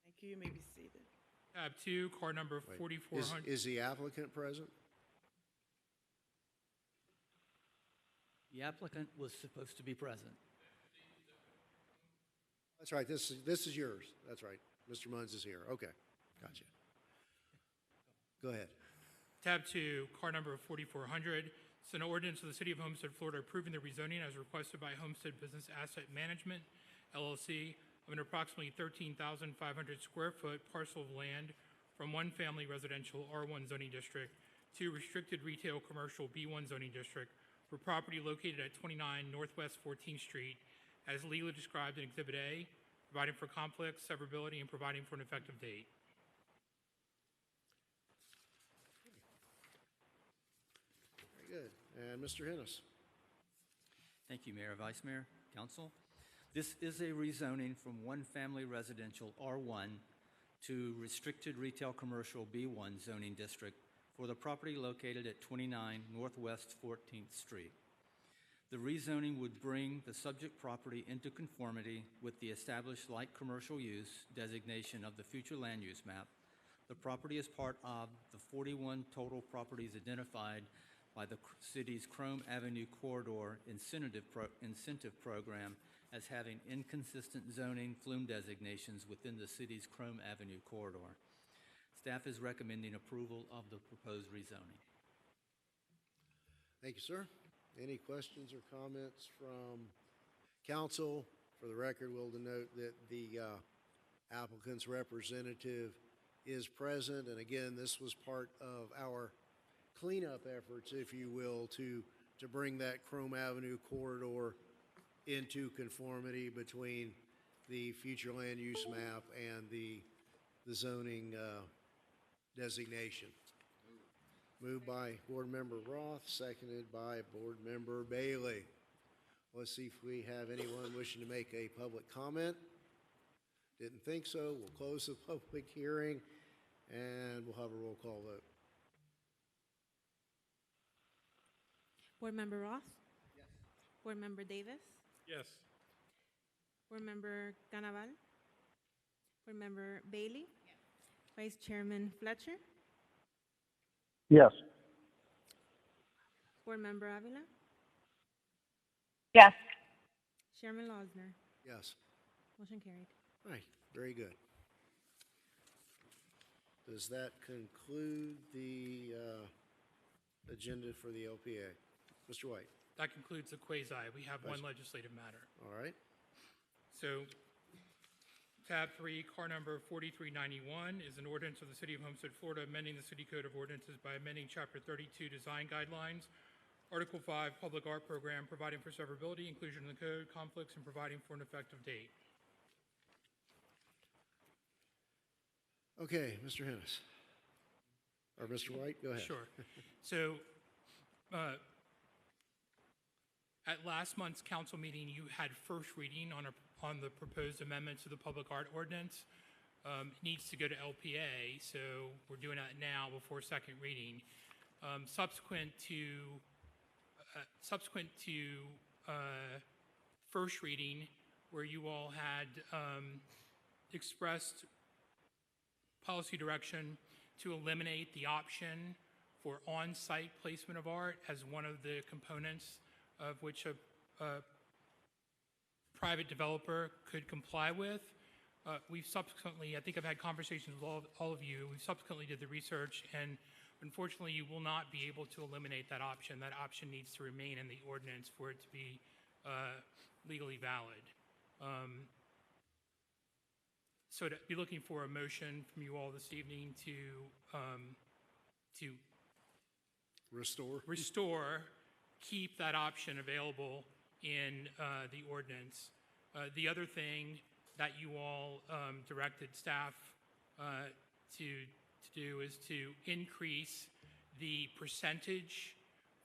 Thank you. You may be seated. Tab 2, car number Wait, 4400. Is the applicant present? The applicant was supposed to be present. That's right. This is yours. That's right. Mr. Munns is here. Okay. Gotcha. Go ahead. Tab 2, car number 4400. It's an ordinance of the City of Homestead, Florida, approving the rezoning as requested by Homestead Business Asset Management, LLC, of an approximately 13,500 square foot parcel of land from one family residential R1 zoning district to restricted retail commercial B1 zoning district for property located at 29 Northwest 14th Street as legally described in Exhibit A, providing for conflicts, severability, and providing for an effective date. Very good. And Mr. Hennis. Thank you, Mayor, Vice Mayor, Council. This is a rezoning from one family residential R1 to restricted retail commercial B1 zoning district for the property located at 29 Northwest 14th Street. The rezoning would bring the subject property into conformity with the established light commercial use designation of the future land use map. The property is part of the 41 total properties identified by the city's Chrome Avenue Corridor incentive program as having inconsistent zoning flume designations within the city's Chrome Avenue Corridor. Staff is recommending approval of the proposed rezoning. Thank you, sir. Any questions or comments from council? For the record, we'll denote that the applicant's representative is present. And again, this was part of our cleanup efforts, if you will, to bring that Chrome Avenue corridor into conformity between the future land use map and the zoning designation. Moved by Board Member Roth, seconded by Board Member Bailey. Let's see if we have anyone wishing to make a public comment. Didn't think so. We'll close the public hearing and we'll have a roll call vote. Board Member Roth? Yes. Board Member Davis? Yes. Board Member Canaval? Board Member Bailey? Yes. Vice Chairman Fletcher? Yes. Board Member Avila? Yes. Chairman Losner? Yes. Motion carried. All right, very good. Does that conclude the agenda for the LPA? Mr. White? That concludes the quasi. We have one Vice- legislative matter. All right. So Tab 3, car number 4391 is an ordinance of the City of Homestead, Florida, amending the City Code of Ordinances by amending Chapter 32, Design Guidelines, Article 5, Public Art Program, providing for severability, inclusion in the code, conflicts, and providing for an effective date. Okay, Mr. Hennis. Or Mr. White, go ahead. Sure. So, at last month's council meeting, you had first reading on the proposed amendment to the public art ordinance. It needs to go to LPA, so we're doing that now before second reading. Subsequent to first reading, where you all had expressed policy direction to eliminate the option for on-site placement of art as one of the components of which a private developer could comply with. We've subsequently, I think I've had conversations with all of you, we subsequently did the research, and unfortunately you will not be able to eliminate that option. That option needs to remain in the ordinance for it to be legally valid. So to be looking for a motion from you all this evening to Restore. keep that option available in the ordinance. The other thing that you all directed staff to do is to increase the percentage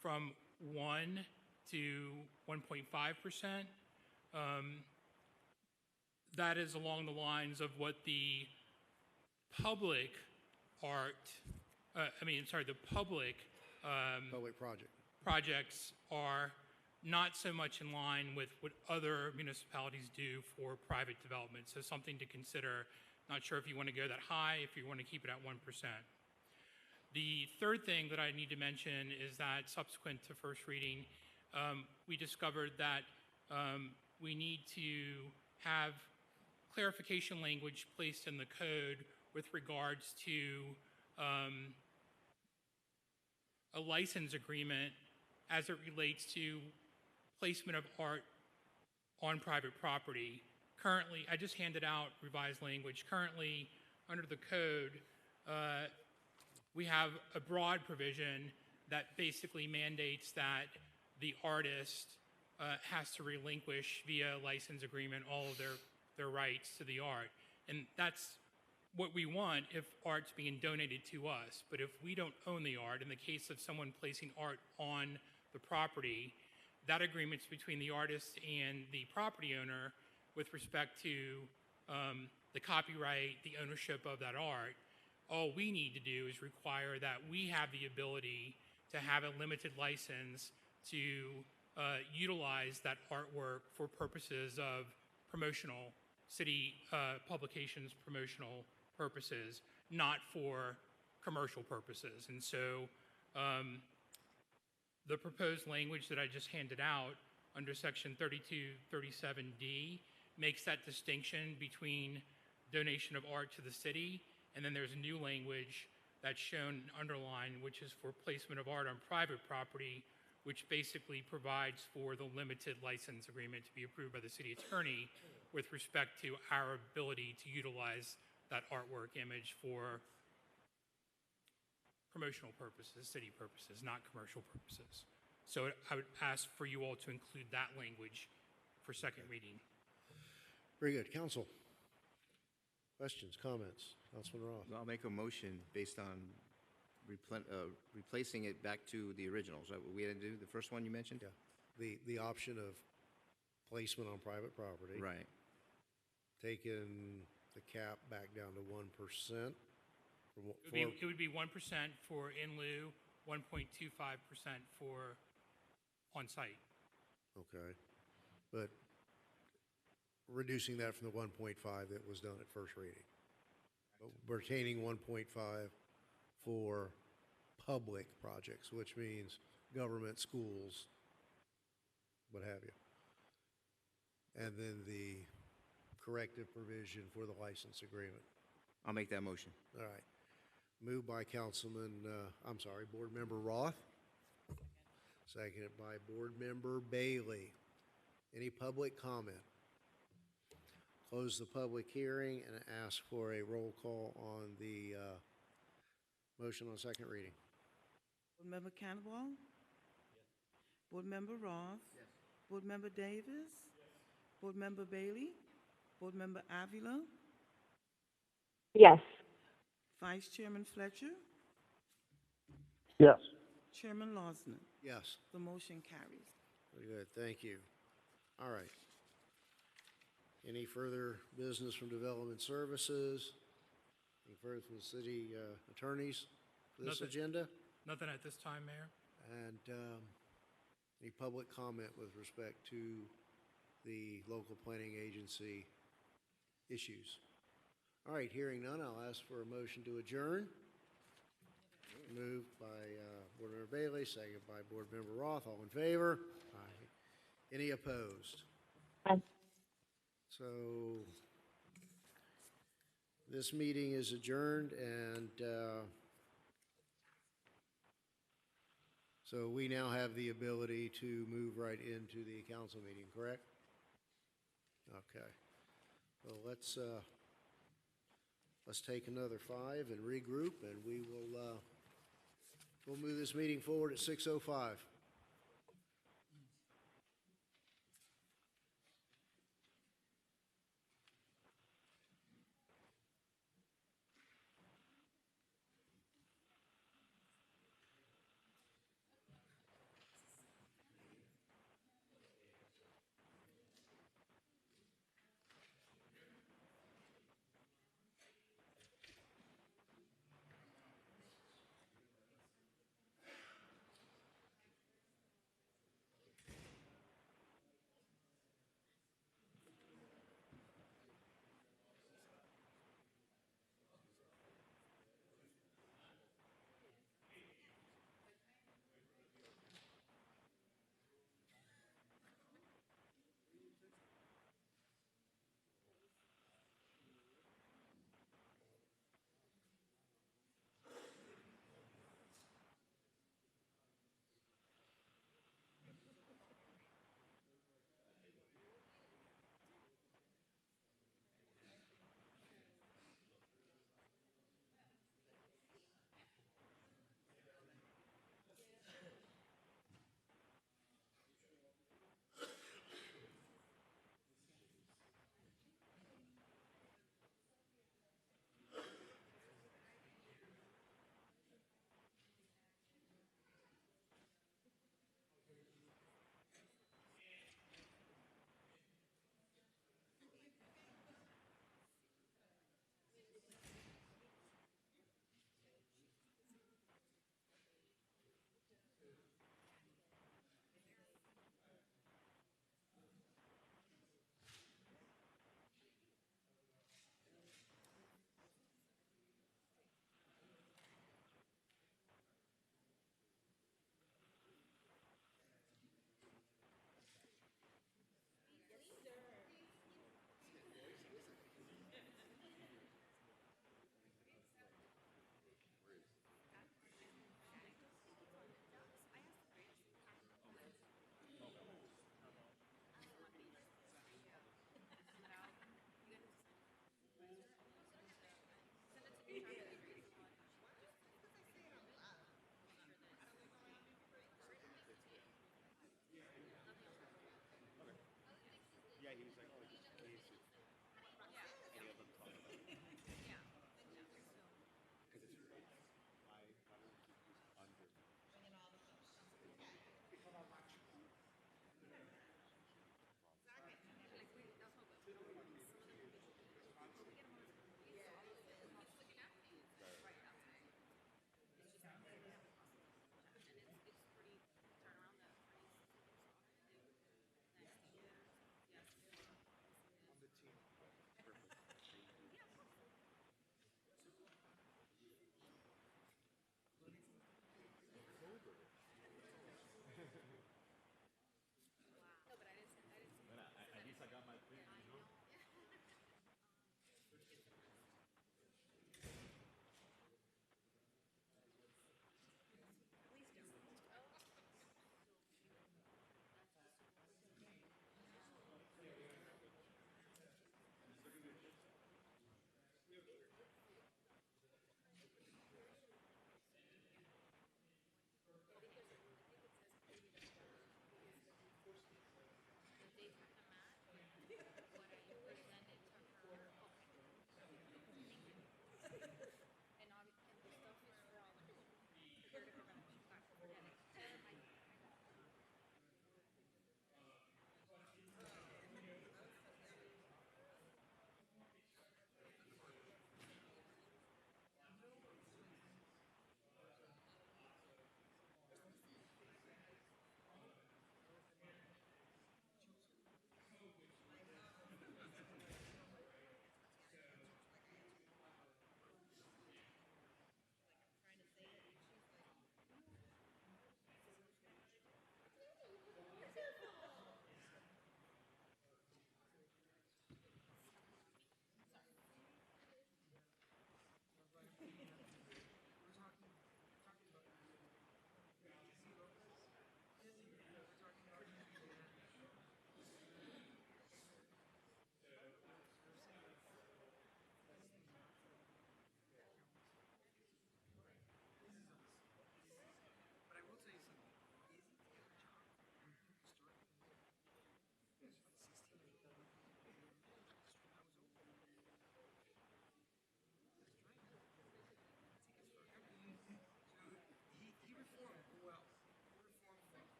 from 1 to 1.5%. That is along the lines of what the public art, the public projects are not so much in line with what other municipalities do for private development. So something to consider. Not sure if you want to go that high, if you want to keep it at 1%. The third thing that I need to mention is that subsequent to first reading, we discovered that we need to have clarification language placed in the code with regards to a license agreement as it relates to placement of art on private property. Currently, I just handed out revised language. Currently, under the code, we have a broad provision that basically mandates that the artist has to relinquish via license agreement all of their rights to the art. And that's what we want if art's being donated to us. But if we don't own the art, in the case of someone placing art on the property, that agreement's between the artist and the property owner with respect to the copyright, the ownership of that art. All we need to do is require that we have the ability to have a limited license to utilize that artwork for purposes of promotional, city publications, promotional purposes, not for commercial purposes. And so the proposed language that I just handed out under section 3237D makes that distinction between donation of art to the city, and then there's a new language that's shown underlined, which is for placement of art on private property, which basically provides for the limited license agreement to be approved by the city attorney with respect to our ability to utilize that artwork image for promotional purposes, city purposes, not commercial purposes. So I would ask for you all to include that language for second reading. Very good. Council? Questions, comments? Councilman Roth? I'll make a motion based on replacing it back to the original. Is that what we had to do? The first one you mentioned? Yeah. The option of placement on private property. Right. Taking the cap back down to 1%. It would be 1% for in lieu, 1.25% for on-site. Okay. But reducing that from the 1.5 that was done at first reading. Retaining 1.5 for public projects, which means government, schools, what have you. And then the corrective provision for the license agreement. I'll make that motion. All right. Moved by Board Member Roth. Seconded by Board Member Bailey. Any public comment? close the public hearing and ask for a roll call on the motion on second reading. Board Member Cannavale? Board Member Ross? Board Member Davis? Board Member Bailey? Board Member Avila? Yes. Vice Chairman Fletcher? Yes. Chairman Losner? Yes. The motion carries. Very good, thank you. All right. Any further business from Development Services? Any further from the city attorneys for this Nothing. agenda? Nothing at this time, Mayor. And any public comment with respect to the local planning agency issues? All right, hearing none, I'll ask for a motion to adjourn. Moved by Board Member Bailey, second by Board Member Roth. All in favor? Aye. Any opposed? Aye. So this meeting is adjourned, and so we now have the ability to move right into the council meeting, correct? Okay. Well, let's take another 5 and regroup, and we will we'll move this meeting forward at 6:05.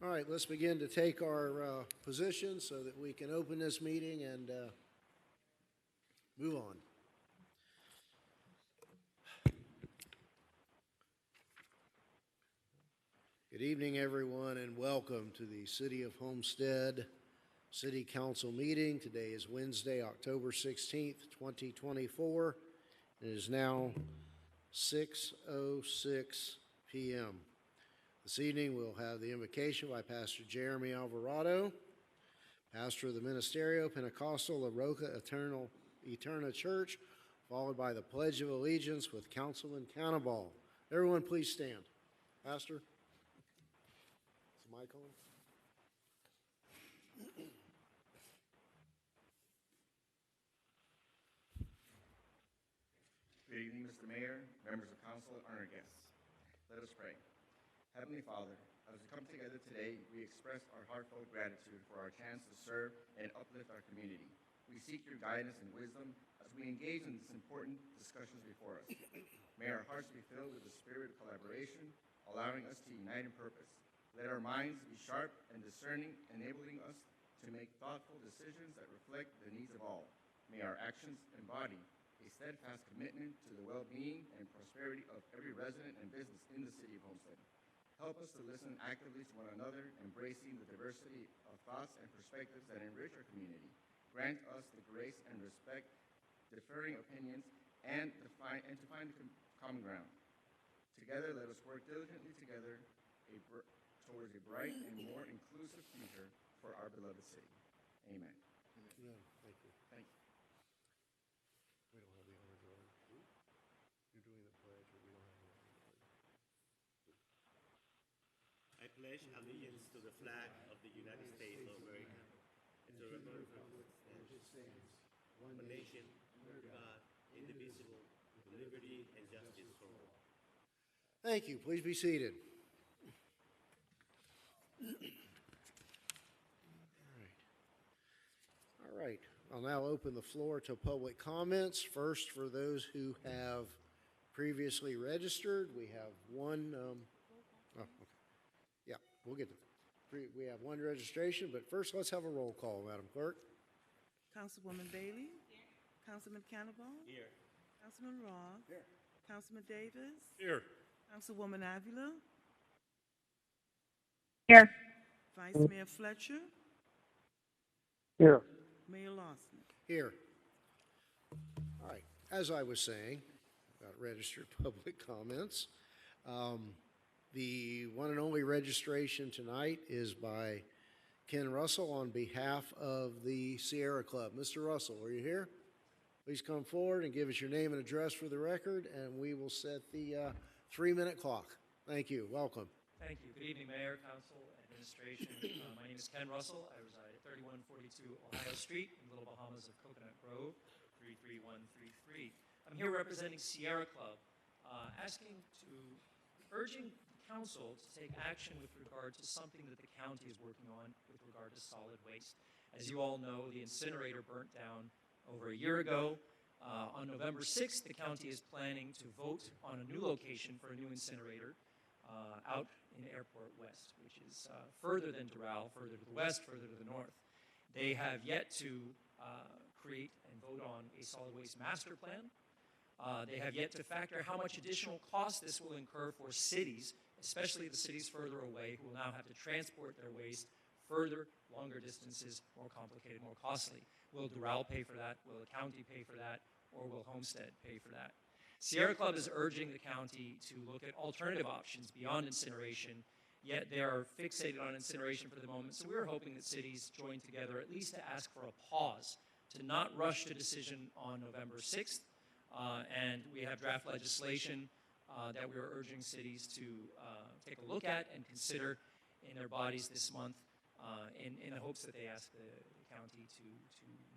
All right, let's begin to take our positions so that we can open this meeting and move on. Good evening, everyone, and welcome to the City of Homestead City Council meeting. Today is Wednesday, October 16th, 2024. It is now 6:06 p.m. This evening, we'll have the invocation by Pastor Jeremy Alvarado, pastor of the Ministerio Pentecostal La Roca Eterna Church, followed by the Pledge of Allegiance with Councilman Cannonball. Everyone, please stand. Pastor, is the mic on? Good evening, Mr. Mayor, members of council, and honored guests. Let us pray. Heavenly Father, as we come together today, we express our heartfelt gratitude for our chance to serve and uplift our community. We seek your guidance and wisdom as we engage in these important discussions before us. May our hearts be filled with the spirit of collaboration, allowing us to unite in purpose. Let our minds be sharp and discerning, enabling us to make thoughtful decisions that reflect the needs of all. May our actions embody a steadfast commitment to the well-being and prosperity of every resident and business in the city of Homestead. Help us to listen actively to one another, embracing the diversity of thoughts and perspectives that enrich our community. Grant us the grace and respect, differing opinions, and to find common ground. Together, let us work diligently together towards a bright and more inclusive future for our beloved city. Amen. Yeah, thank you. Thank you. We don't have the honor drawing. You're doing the pledge, but we don't have the honor drawing. I pledge allegiance to the flag of the United States of America and to the republic for which it stands, one nation, under God, indivisible, with liberty and justice for all. Thank you. Please be seated. All right. I'll now open the floor to public comments. First, for those who have previously registered, we have one. Okay. Yeah, we'll get to that. We have one registration, but first let's have a roll call, Madam Clerk. Councilwoman Bailey? Here. Councilman Cannonball? Here. Councilman Roth? Here. Councilman Davis? Here. Councilwoman Avila? Here. Vice Mayor Fletcher? Here. Mayor Lawson? Here. All right. As I was saying about registered public comments, the one and only registration tonight is by Ken Russell on behalf of the Sierra Club. Mr. Russell, are you here? Please come forward and give us your name and address for the record, and we will set the 3-minute clock. Thank you. Welcome. Thank you. Good evening, Mayor, Council, Administration. My name is Ken Russell. I reside at 3142 Ohio Street in Little Bahamas of Coconut Grove, 33133. I'm here representing Sierra Club, urging Council to take action with regard to something that the county is working on with regard to solid waste. As you all know, the incinerator burnt down over a year ago. On November 6th, the county is planning to vote on a new location for a new incinerator out in Airport West, which is further than Doral, further to the west, further to the north. They have yet to create and vote on a solid waste master plan. They have yet to factor how much additional cost this will incur for cities, especially the cities further away, who will now have to transport their waste further, longer distances, more complicated, more costly. Will Doral pay for that? Will the county pay for that? Or will Homestead pay for that? Sierra Club is urging the county to look at alternative options beyond incineration, yet they are fixated on incineration for the moment. So we're hoping that cities join together at least to ask for a pause, to not rush to decision on November 6th. And we have draft legislation that we are urging cities to take a look at and consider in their bodies this month in the hopes that they ask the county to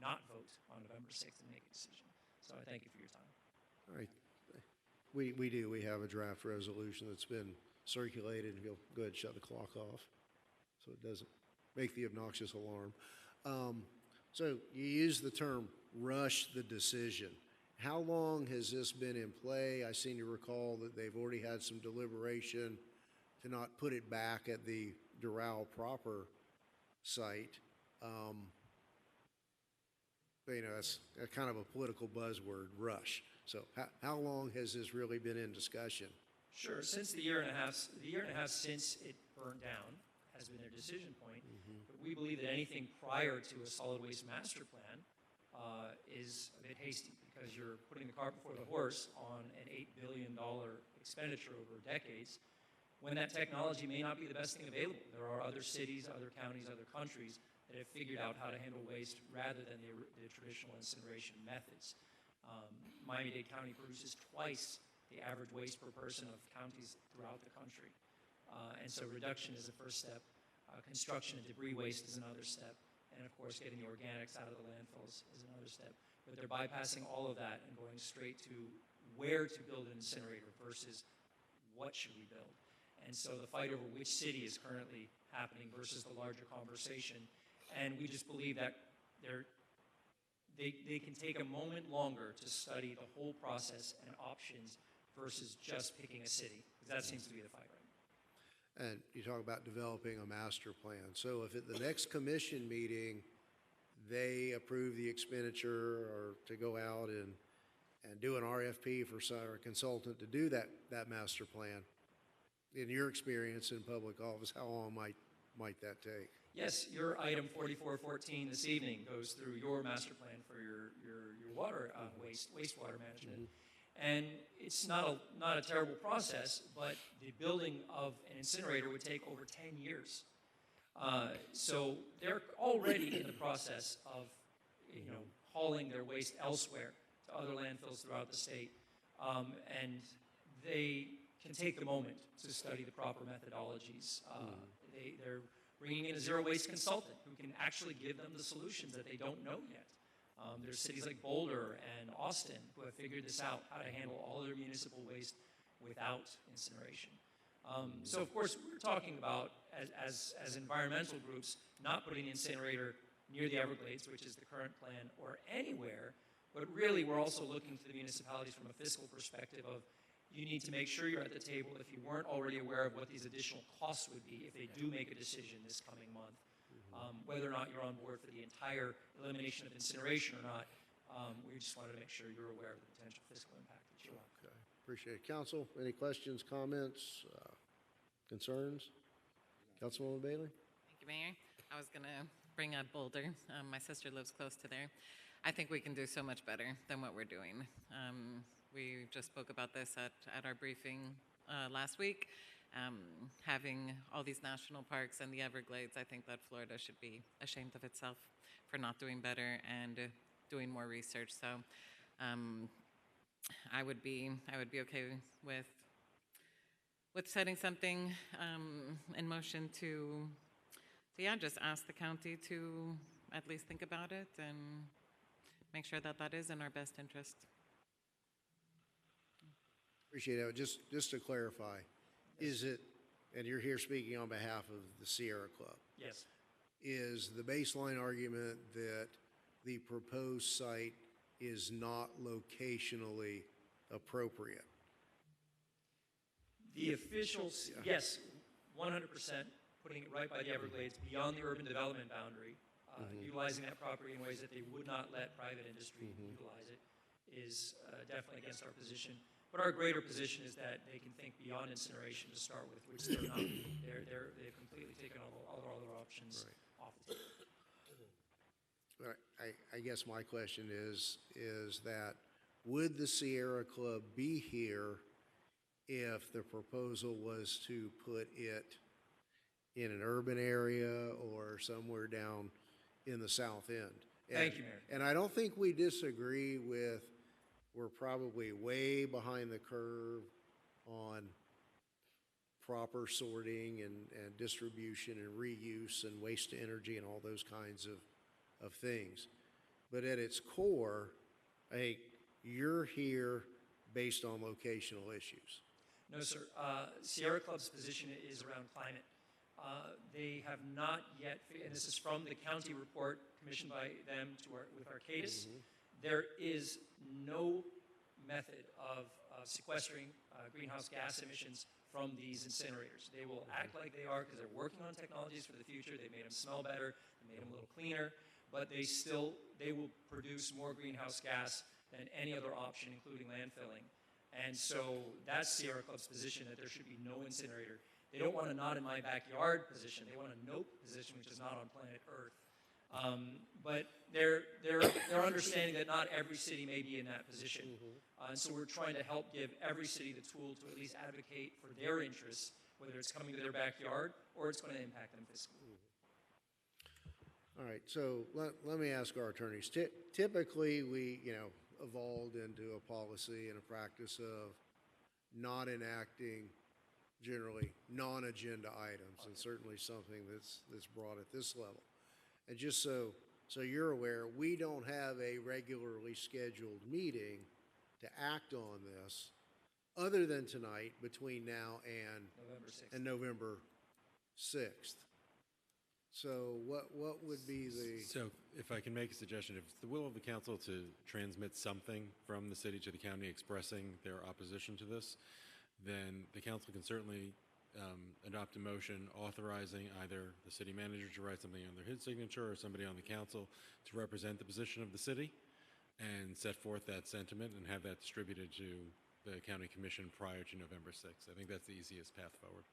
not vote on November 6th and make a decision. So I thank you for your time. All right. We do. We have a draft resolution that's been circulated. You'll go ahead and shut the clock off so it doesn't make the obnoxious alarm. So you use the term rush the decision. How long has this been in play? I seem to recall that they've already had some deliberation to not put it back at the Doral proper site, you know, that's a kind of a political buzzword, rush. So how long has this really been in discussion? Sure. Since the year and a half since it burned down has been their decision point. But we believe that anything prior to a solid waste master plan is a bit hasty because you're putting the cart before the horse on an $8 billion expenditure over decades when that technology may not be the best thing available. There are other cities, other counties, other countries that have figured out how to handle waste rather than the traditional incineration methods. Miami-Dade County produces twice the average waste per person of counties throughout the country. And so reduction is the first step. Construction and debris waste is another step. And of course, getting the organics out of the landfills is another step. But they're bypassing all of that and going straight to where to build an incinerator versus what should we build. And so the fight over which city is currently happening versus the larger conversation. And we just believe that they can take a moment longer to study the whole process and options versus just picking a city, because that seems to be the fight right now. And you talk about developing a master plan. So if at the next commission meeting, they approve the expenditure or to go out and do an RFP for a consultant to do that master plan, in your experience in public office, how long might that take? Yes, your item 4414 this evening goes through your master plan for your water wastewater management. And it's not a terrible process, but the building of an incinerator would take over 10 years. So they're already in the process of, hauling their waste elsewhere to other landfills throughout the state. And they can take the moment to study the proper methodologies. They're bringing in a zero waste consultant who can actually give them the solutions that they don't know yet. There's cities like Boulder and Austin who have figured this out, how to handle all their municipal waste without incineration. So of course, we're talking about, as environmental groups, not putting the incinerator near the Everglades, which is the current plan, or anywhere, but really we're also looking to the municipalities from a fiscal perspective of, you need to make sure you're at the table if you weren't already aware of what these additional costs would be if they do make a decision this coming month. Whether or not you're on board for the entire elimination of incineration or not, we just wanted to make sure you're aware of the potential fiscal impact that you have. Okay, appreciate it. Council, any questions, comments, concerns? Councilwoman Bailey? Thank you, Mayor. I was going to bring up Boulder. My sister lives close to there. I think we can do so much better than what we're doing. We just spoke about this at our briefing last week. Having all these national parks and the Everglades, I think that Florida should be ashamed of itself for not doing better and doing more research. So I would be okay with setting something in motion to just ask the county to at least think about it and make sure that that is in our best interest. Appreciate it. Just to clarify, is it, and you're here speaking on behalf of the Sierra Club, Yes. is the baseline argument that the proposed site is not locationally appropriate? The officials, yes, 100%, putting it right by the Everglades, beyond the urban development boundary, utilizing that property in ways that they would not let private industry utilize it, is definitely against our position. But our greater position is that they can think beyond incineration to start with, which they're not. They've completely taken all other options off the table. I guess my question is that would the Sierra Club be here if the proposal was to put it in an urban area or somewhere down in the south end? Thank you, Mayor. And I don't think we disagree with, we're probably way behind the curve on proper sorting and distribution and reuse and waste to energy and all those kinds of things. But at its core, I think you're here based on locational issues. No, sir. Sierra Club's position is around climate. They have not yet, and this is from the county report commissioned by them with Arcadis, there is no method of sequestering greenhouse gas emissions from these incinerators. They will act like they are because they're working on technologies for the future. They made them smell better, they made them a little cleaner, but they will produce more greenhouse gas than any other option, including landfilling. And so that's Sierra Club's position, that there should be no incinerator. They don't want a not in my backyard position. They want a nope position, which is not on planet Earth. But they're understanding that not every city may be in that position. And so we're trying to help give every city the tool to at least advocate for their interests, whether it's coming to their backyard or it's going to impact them fiscally. All right, so let me ask our attorneys. Typically, we, evolved into a policy and a practice of not enacting generally non-agenda items, and certainly something that's brought at this level. And just so you're aware, we don't have a regularly scheduled meeting to act on this other than tonight between now and November 6th. So what would be the... So if I can make a suggestion, if it's the will of the council to transmit something from the city to the county expressing their opposition to this, then the council can certainly adopt a motion authorizing either the city manager to write something under his signature or somebody on the council to represent the position of the city and set forth that sentiment and have that distributed to the county commission prior to November 6th. I think that's the easiest path forward.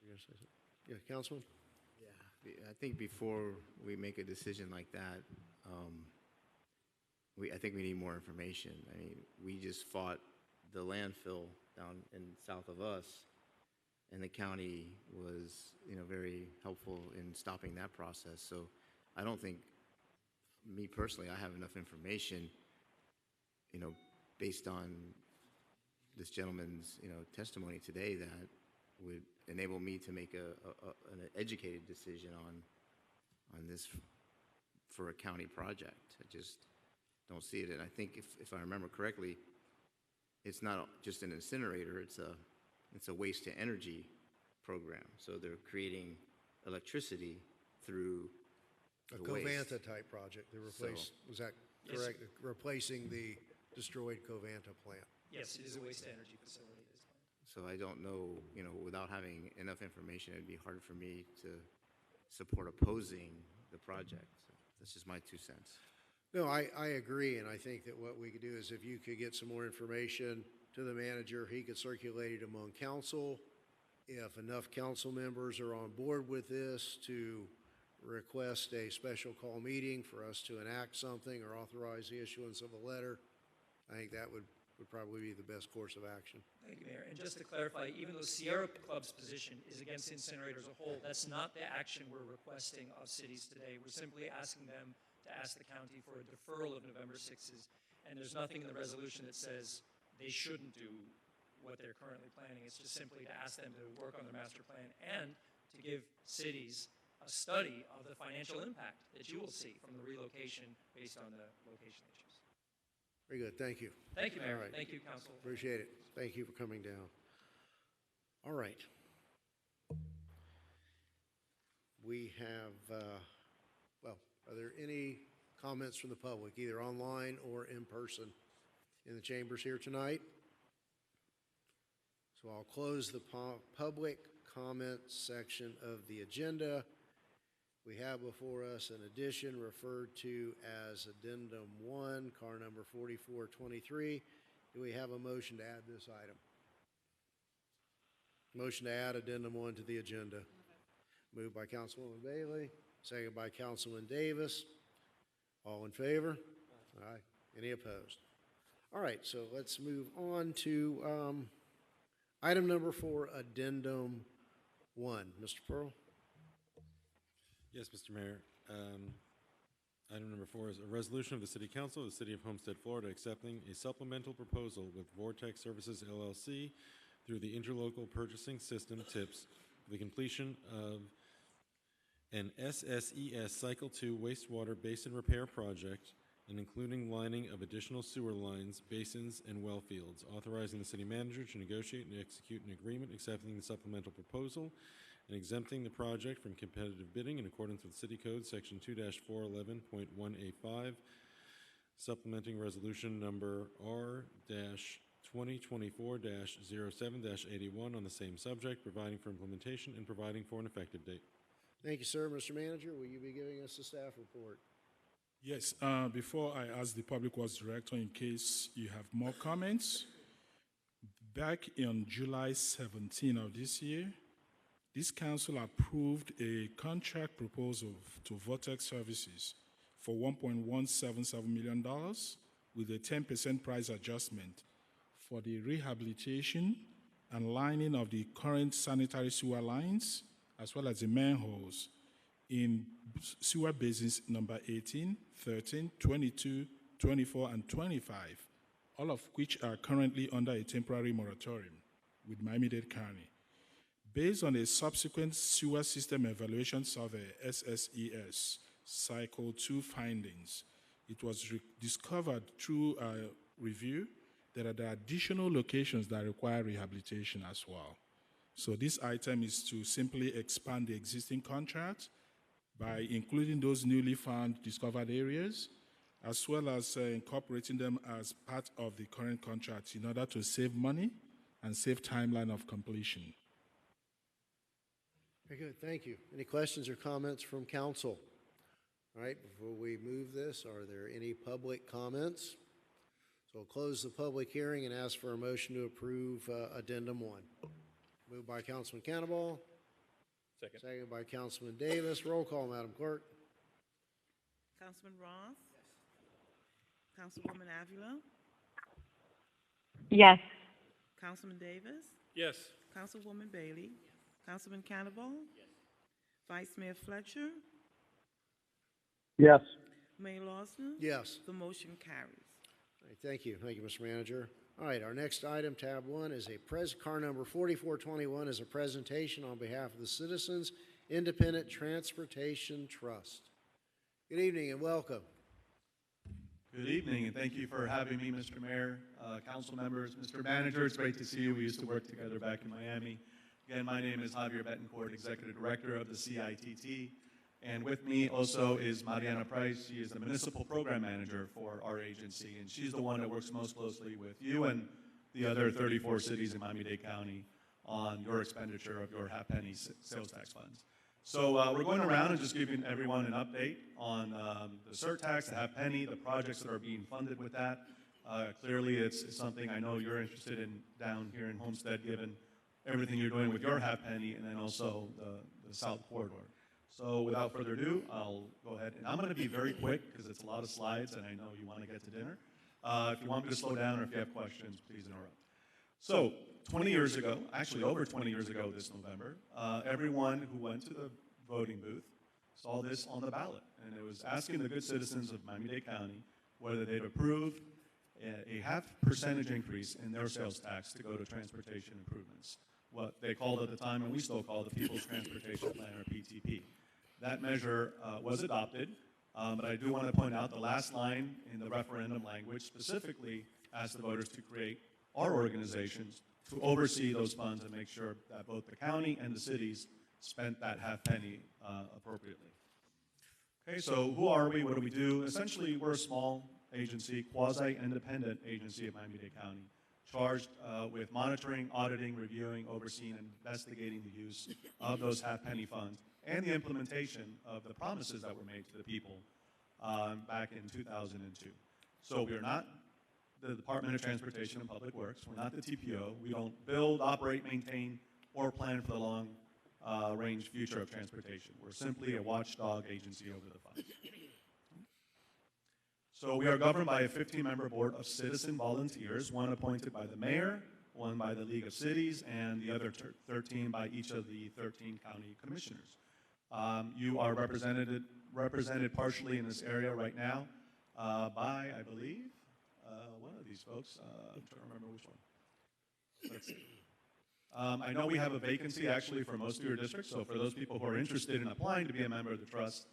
You gonna say something? Yeah, Councilman? Yeah, I think before we make a decision like that, I think we need more information. I mean, we just fought the landfill down in south of us, and the county was, very helpful in stopping that process. So I don't think, me personally, I have enough information, based on this gentleman's, testimony today that would enable me to make an educated decision on this for a county project. I just don't see it. And I think if I remember correctly, it's not just an incinerator, it's a waste to energy program. So they're creating electricity through A the waste. Covanta type project, was that correct? Yes. Replacing the destroyed Covanta plant. Yes, it is a waste energy facility. So I don't know, without having enough information, it'd be hard for me to support opposing the project. So that's just my 2 cents. No, I agree, and I think that what we could do is if you could get some more information to the manager, he could circulate it among council. If enough council members are on board with this to request a special call meeting for us to enact something or authorize the issuance of a letter, I think that would probably be the best course of action. Thank you, Mayor. And just to clarify, even though Sierra Club's position is against incinerators as a whole, that's not the action we're requesting of cities today. We're simply asking them to ask the county for a deferral of November 6th. And there's nothing in the resolution that says they shouldn't do what they're currently planning. It's just simply to ask them to work on their master plan and to give cities a study of the financial impact that you will see from the relocation based on the location they choose. Very good, thank you. Thank you, Mayor. All right. Thank you, Council. Appreciate it. Thank you for coming down. All right. We have, are there any comments from the public, either online or in person in the chambers here tonight? So I'll close the public comment section of the agenda. We have before us an addition referred to as Addendum 1, car number 4423. Do we have a motion to add this item? Motion to add Addendum 1 to the agenda. Moved by Councilwoman Bailey, second by Councilman Davis. All in favor? Aye. Any opposed? All right, so let's move on to item number 4, Addendum 1. Mr. Pearl? Yes, Mr. Mayor. Item number 4 is a resolution of the City Council of the City of Homestead, Florida, accepting a supplemental proposal with Vortex Services LLC through the Interlocal Purchasing System TIPS for the completion of an SSES Cycle 2 wastewater basin repair project and including lining of additional sewer lines, basins, and well fields, authorizing the city manager to negotiate and execute an agreement accepting the supplemental proposal and exempting the project from competitive bidding in accordance with City Code Section 2-411.1A5, supplementing resolution number 2024-07-81 on the same subject, providing for implementation and providing for an effective date. Thank you, sir. Mr. Manager, will you be giving us the staff report? Yes, before I ask the Public Works Director in case you have more comments, back on July 17 of this year, this council approved a contract proposal to Vortex Services for $1.177 million with a 10% price adjustment for the rehabilitation and lining of the current sanitary sewer lines as well as the manholes in sewer basins number 18, 13, 22, 24, and 25, all of which are currently under a temporary moratorium with Miami-Dade County. Based on a subsequent sewer system evaluation survey, SSES, Cycle 2 findings, it was discovered through a review that there are additional locations that require rehabilitation as well. So this item is to simply expand the existing contract by including those newly found discovered areas, as well as incorporating them as part of the current contract in order to save money and save timeline of completion. Very good, thank you. Any questions or comments from council? All right, before we move this, are there any public comments? So we'll close the public hearing and ask for a motion to approve Addendum 1. Moved by Councilman Cannonball. Second. Second by Councilman Davis. Roll call, Madam Clerk. Councilman Ross? Councilwoman Avila? Yes. Councilman Davis? Yes. Councilwoman Bailey? Councilman Cannonball? Yes. Vice Mayor Fletcher? Yes. Mayor Lawson? Yes. The motion carries. All right, thank you. Thank you, Mr. Manager. All right, our next item, tab 1, is car number 4421 is a presentation on behalf of the Citizens Independent Transportation Trust. Good evening and welcome. Good evening, and thank you for having me, Mr. Mayor, council members, Mr. Manager. It's great to see you. We used to work together back in Miami. Again, my name is Javier Betancourt, Executive Director of the CITT. And with me also is Mariana Price. She is the Municipal Program Manager for our agency, and she's the one that works most closely with you and the other 34 cities in Miami-Dade County on your expenditure of your half-penny sales tax funds. So we're going around and just giving everyone an update on the surtax, the half-penny, the projects that are being funded with that. Clearly, it's something I know you're interested in down here in Homestead, given everything you're doing with your half-penny and then also the South Corridor. So without further ado, I'll go ahead, and I'm going to be very quick because it's a lot of slides and I know you want to get to dinner. If you want me to slow down or if you have questions, please interrupt. So 20 years ago, actually over 20 years ago this November, everyone who went to the voting booth saw this on the ballot, and it was asking the good citizens of Miami-Dade County whether they'd approve a 0.5% increase in their sales tax to go to transportation improvements, what they called at the time, and we still call the People's Transportation Plan, or PTP. That measure was adopted, but I do want to point out the last line in the referendum language specifically asked the voters to create our organizations to oversee those funds and make sure that both the county and the cities spent that half-penny appropriately. Okay, so who are we? What do we do? Essentially, we're a small agency, quasi-independent agency of Miami-Dade County, charged with monitoring, auditing, reviewing, overseeing, and investigating the use of those half-penny funds and the implementation of the promises that were made to the people back in 2002. So we are not the Department of Transportation and Public Works. We're not the TPO. We don't build, operate, maintain, or plan for the long-range future of transportation. We're simply a watchdog agency over the funds. So we are governed by a 15-member board of citizen volunteers, one appointed by the mayor, one by the League of Cities, and the other 13 by each of the 13 county commissioners. You are represented partially in this area right now by, I believe, one of these folks. I'm trying to remember which one. Let's see. I know we have a vacancy actually for most of your districts, so for those people who are interested in applying to be a member of the trust,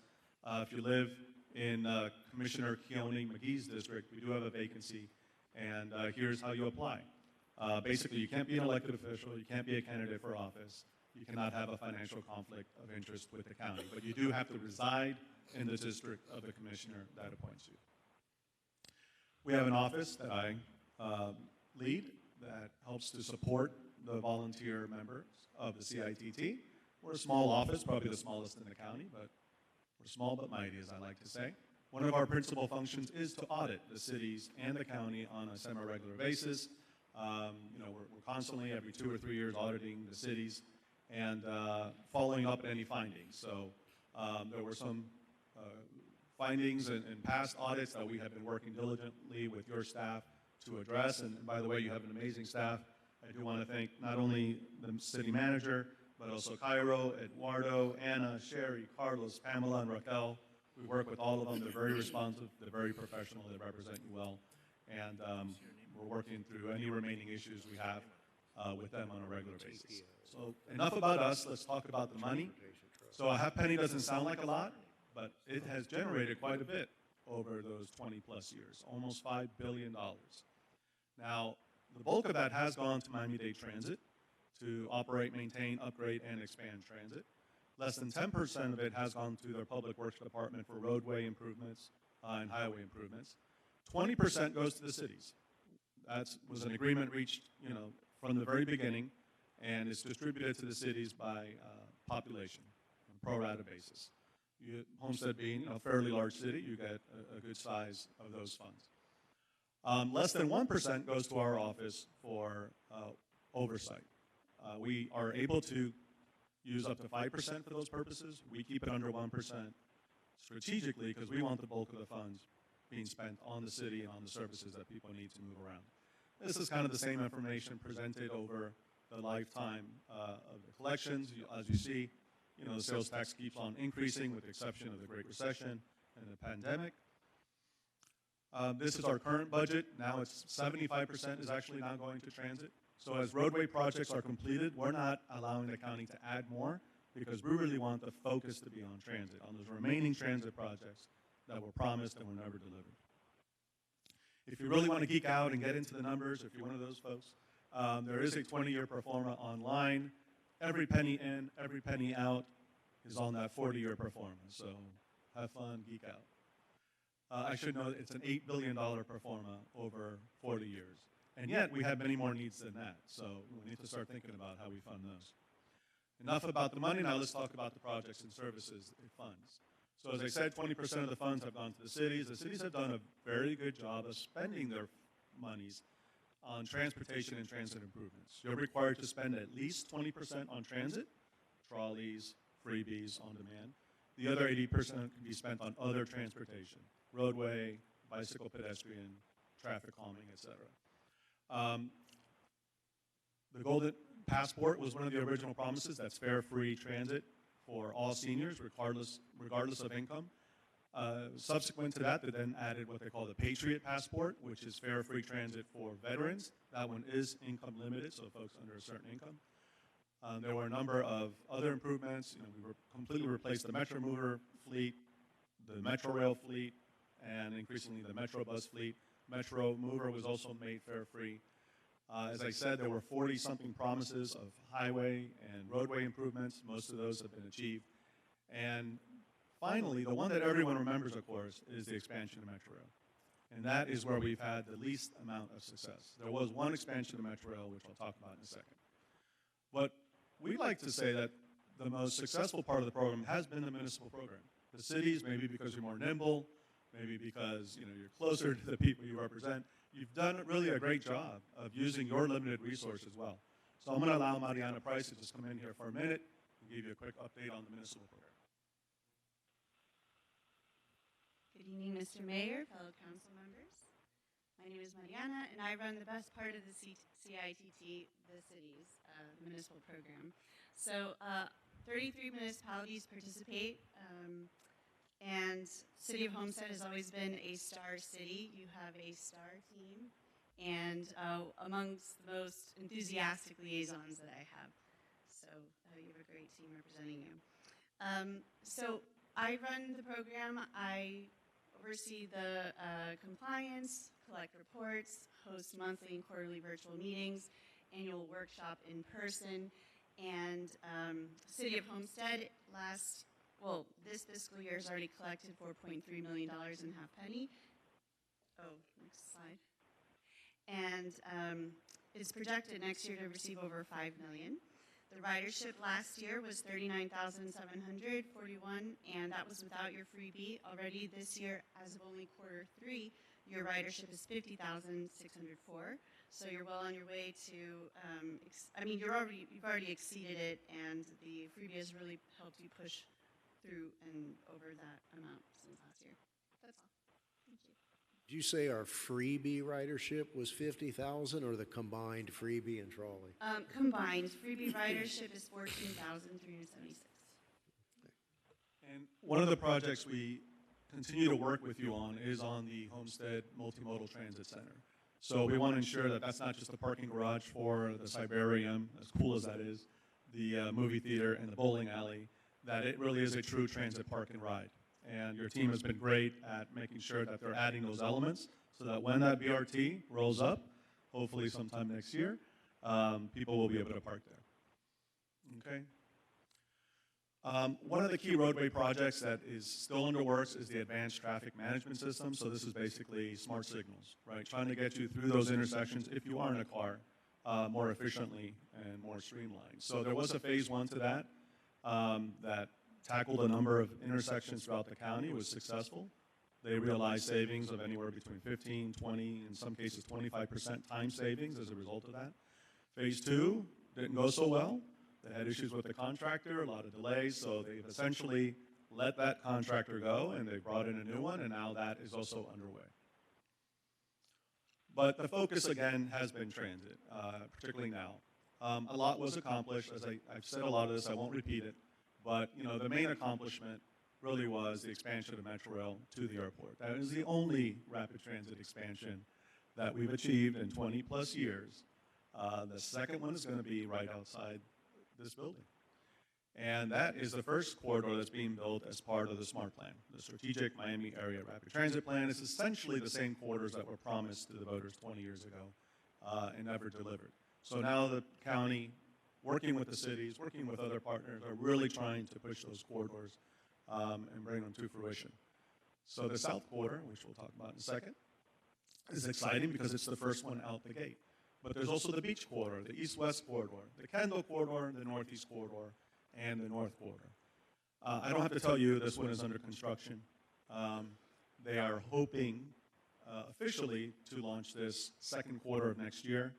if you live in Commissioner Keone McGee's district, we do have a vacancy, and here's how you apply. Basically, you can't be an elected official, you can't be a candidate for office, you cannot have a financial conflict of interest with the county, but you do have to reside in the district of the commissioner that appoints you. We have an office that I lead that helps to support the volunteer members of the CITT. We're a small office, probably the smallest in the county, but we're small but mighty, as I like to say. One of our principal functions is to audit the cities and the county on a semi-regular basis. We're constantly, every 2 or 3 years, auditing the cities and following up any findings. So there were some findings in past audits that we have been working diligently with your staff to address. And by the way, you have an amazing staff. I do want to thank not only the city manager, but also Cairo, Eduardo, Anna, Sherry, Carlos, Pamela, and Raquel. We work with all of them. They're very responsive. They're very professional. They represent you well. And we're working through any remaining issues we have with them on a regular basis. So enough about us. Let's talk about the money. So a half penny doesn't sound like a lot, but it has generated quite a bit over those 20-plus years, almost $5 billion. Now, the bulk of that has gone to Miami-Dade Transit to operate, maintain, upgrade, and expand transit. Less than 10% of it has gone to their Public Works Department for roadway improvements and highway improvements. 20% goes to the cities. That was an agreement reached, from the very beginning, and it's distributed to the cities by population, on a pro rata basis. Homestead being a fairly large city, you get a good size of those funds. Less than 1% goes to our office for oversight. We are able to use up to 5% for those purposes. We keep it under 1% strategically because we want the bulk of the funds being spent on the city and on the services that people need to move around. This is kind of the same information presented over the lifetime of the collections. As you see, the sales tax keeps on increasing with the exception of the Great Recession and the pandemic. This is our current budget. Now it's 75% is actually now going to transit. So as roadway projects are completed, we're not allowing the county to add more because we really want the focus to be on transit, on those remaining transit projects that were promised and were never delivered. If you really want to geek out and get into the numbers, if you're one of those folks, there is a 20-year pro forma online. Every penny in, every penny out is on that 40-year pro forma. So have fun, geek out. I should note it's an $8 billion pro forma over 40 years. And yet we have many more needs than that. So we need to start thinking about how we fund those. Enough about the money. Now let's talk about the projects and services it funds. So as I said, 20% of the funds have gone to the cities. The cities have done a very good job of spending their monies on transportation and transit improvements. You're required to spend at least 20% on transit, trolleys, freebies, on demand. The other 80% can be spent on other transportation, roadway, bicycle, pedestrian, traffic calming, etc. The Golden Passport was one of the original promises. That's fare free transit for all seniors, regardless of income. Subsequent to that, they then added what they call the Patriot Passport, which is fare free transit for veterans. That one is income limited, so folks under a certain income. There were a number of other improvements. We completely replaced the Metro Mover fleet, the Metro Rail fleet, and increasingly the Metro Bus fleet. Metro Mover was also made fare free. As I said, there were 40-something promises of highway and roadway improvements. Most of those have been achieved. And finally, the one that everyone remembers, of course, is the expansion of Metro Rail. And that is where we've had the least amount of success. There was one expansion of Metro Rail, which I'll talk about in a second. But we like to say that the most successful part of the program has been the municipal program. The cities, maybe because you're more nimble, maybe because you're closer to the people you represent, you've done really a great job of using your limited resources well. So I'm going to allow Mariana Price to just come in here for a minute and give you a quick update on the municipal program. Good evening, Mr. Mayor, fellow council members. My name is Mariana, and I run the best part of the CITT, the city's municipal program. So 33 municipalities participate, and City of Homestead has always been a star city. You have a star team, and amongst the most enthusiastic liaisons that I have. So you have a great team representing you. So I run the program. I oversee the compliance, collect reports, host monthly and quarterly virtual meetings, annual workshop in person, and City of Homestead this fiscal year has already collected $4.3 million in half penny. Oh, next slide. and is projected next year to receive over $5 million. The ridership last year was 39,741, and that was without your freebie. Already this year, as of only Q3, your ridership is 50,604. So you're well on your way to, you've already exceeded it, and the freebie has really helped you push through and over that amount since last year. That's all. Thank you. Did you say our freebie ridership was 50,000 or the combined freebie and trolley? Combined, freebie ridership is 14,376. And one of the projects we continue to work with you on is on the Homestead Multimodal Transit Center. So we want to ensure that that's not just a parking garage for the Cyberium, as cool as that is, the movie theater and the bowling alley, that it really is a true transit park and ride. And your team has been great at making sure that they're adding those elements so that when that BRT rolls up, hopefully sometime next year, people will be able to park there. Okay? One of the key roadway projects that is still under works is the advanced traffic management system. So this is basically smart signals, right? Trying to get you through those intersections, if you are in a car, more efficiently and more streamlined. So there was a phase 1 to that that tackled a number of intersections throughout the county, was successful. They realized savings of anywhere between 15, 20, in some cases 25% time savings as a result of that. Phase 2 didn't go so well. They had issues with the contractor, a lot of delays, so they've essentially let that contractor go, and they brought in a new one, and now that is also underway. But the focus, again, has been transit, particularly now. A lot was accomplished. As I've said a lot of this, I won't repeat it, but the main accomplishment really was the expansion of Metrorail to the airport. That is the only rapid transit expansion that we've achieved in 20-plus years. The second one is going to be right outside this building. And that is the first corridor that's being built as part of the SMART plan, the Strategic Miami Area Rapid Transit Plan. It's essentially the same corridors that were promised to the voters 20 years ago and never delivered. So now the county, working with the cities, working with other partners, are really trying to push those corridors and bring them to fruition. So the South Corridor, which we'll talk about in a second, is exciting because it's the first one out the gate. But there's also the Beach Corridor, the East-West Corridor, the Kendall Corridor, the Northeast Corridor, and the North Corridor. I don't have to tell you this one is under construction. They are hoping officially to launch this second quarter of next year.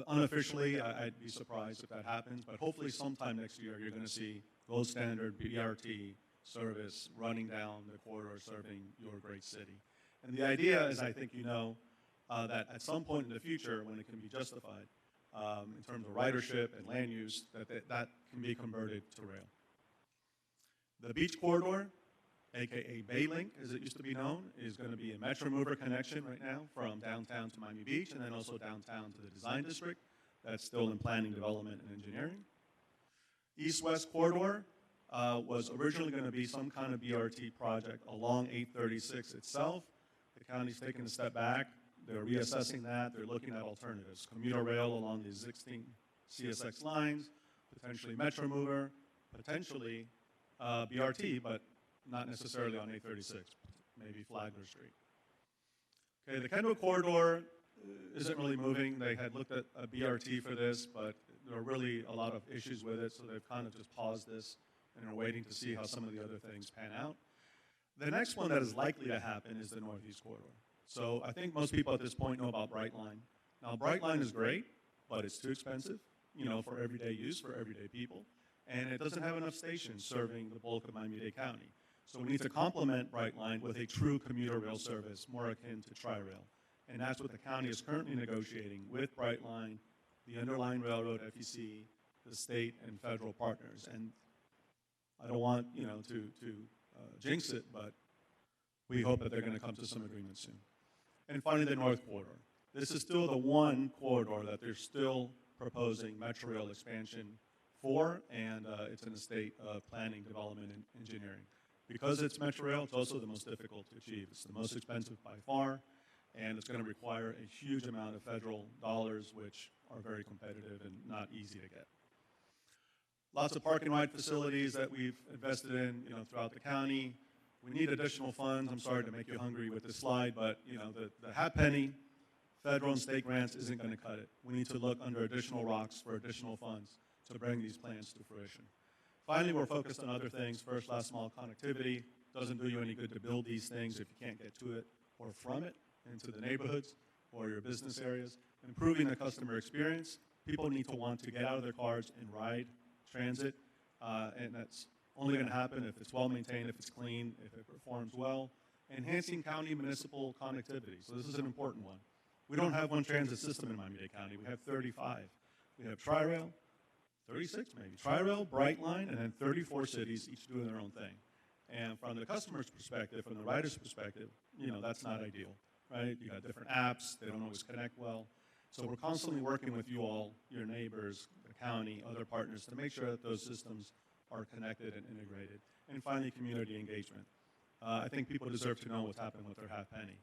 Unofficially, I'd be surprised if that happens, but hopefully sometime next year you're going to see gold standard BRT service running down the corridor serving your great city. And the idea is, I think you know, that at some point in the future, when it can be justified in terms of ridership and land use, that can be converted to rail. The Beach Corridor, aka Baylink, as it used to be known, is going to be a Metromover connection right now from downtown to Miami Beach, and then also downtown to the Design District. That's still in planning, development, and engineering. East-West Corridor was originally going to be some kind of BRT project along 836 itself. The county's taken a step back. They're reassessing that. They're looking at alternatives. Commuter rail along the existing CSX lines, potentially Metromover, potentially BRT, but not necessarily on 836, maybe Flagler Street. Okay, the Kendall Corridor isn't really moving. They had looked at a BRT for this, but there are really a lot of issues with it, so they've kind of just paused this and are waiting to see how some of the other things pan out. The next one that is likely to happen is the Northeast Corridor. So I think most people at this point know about Brightline. Now, Brightline is great, but it's too expensive, for everyday use, for everyday people. And it doesn't have enough stations serving the bulk of Miami-Dade County. So we need to complement Brightline with a true commuter rail service, more akin to Tri-Rail. And that's what the county is currently negotiating with Brightline, the underlying railroad, FEC, the state and federal partners. And I don't want, to jinx it, but we hope that they're going to come to some agreement soon. And finally, the North Corridor. This is still the one corridor that they're still proposing Metrorail expansion for, and it's in the state of planning, development, and engineering. Because it's Metrorail, it's also the most difficult to achieve. It's the most expensive by far, and it's going to require a huge amount of federal dollars, which are very competitive and not easy to get. Lots of park and ride facilities that we've invested in, throughout the county. We need additional funds. I'm sorry to make you hungry with this slide, but the halfpenny Federal and state grants isn't going to cut it. We need to look under additional rocks for additional funds to bring these plans to fruition. Finally, we're focused on other things. First, last mile connectivity. Doesn't do you any good to build these things if you can't get to it or from it into the neighborhoods or your business areas. Improving the customer experience. People need to want to get out of their cars and ride transit, and that's only going to happen if it's well maintained, if it's clean, if it performs well. Enhancing county municipal connectivity. So this is an important one. We don't have one transit system in Miami-Dade County. We have 35. We have Tri-Rail, 36 maybe. Tri-Rail, Brightline, and then 34 cities, each doing their own thing. And from the customer's perspective, from the rider's perspective, that's not ideal, right? You got different apps. They don't always connect well. So we're constantly working with you all, your neighbors, the county, other partners, to make sure that those systems are connected and integrated. And finally, community engagement. I think people deserve to know what's happening with their half penny,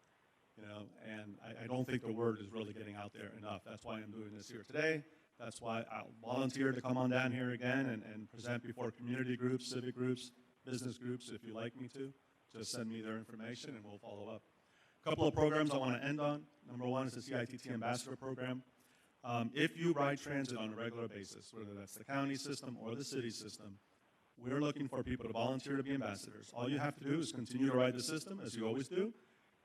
and I don't think the word is really getting out there enough. That's why I'm doing this here today. That's why I'll volunteer to come on down here again and present before community groups, civic groups, business groups, if you like me to. Just send me their information and we'll follow up. A couple of programs I want to end on. Number one is the CITT Ambassador Program. If you ride transit on a regular basis, whether that's the county system or the city system, we're looking for people to volunteer to be ambassadors. All you have to do is continue to ride the system, as you always do.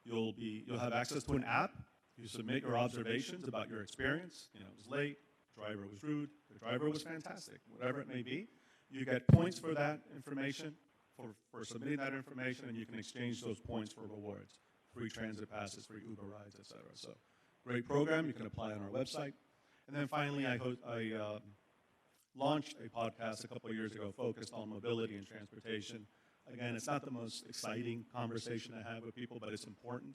You'll have access to an app. You submit your observations about your experience. It was late, the driver was rude, the driver was fantastic, whatever it may be. You get points for that information, for submitting that information, and you can exchange those points for rewards. Free transit passes, free Uber rides, et cetera. So, great program. You can apply on our website. And then finally, I launched a podcast a couple of years ago focused on mobility and transportation. Again, it's not the most exciting conversation I have with people, but it's important.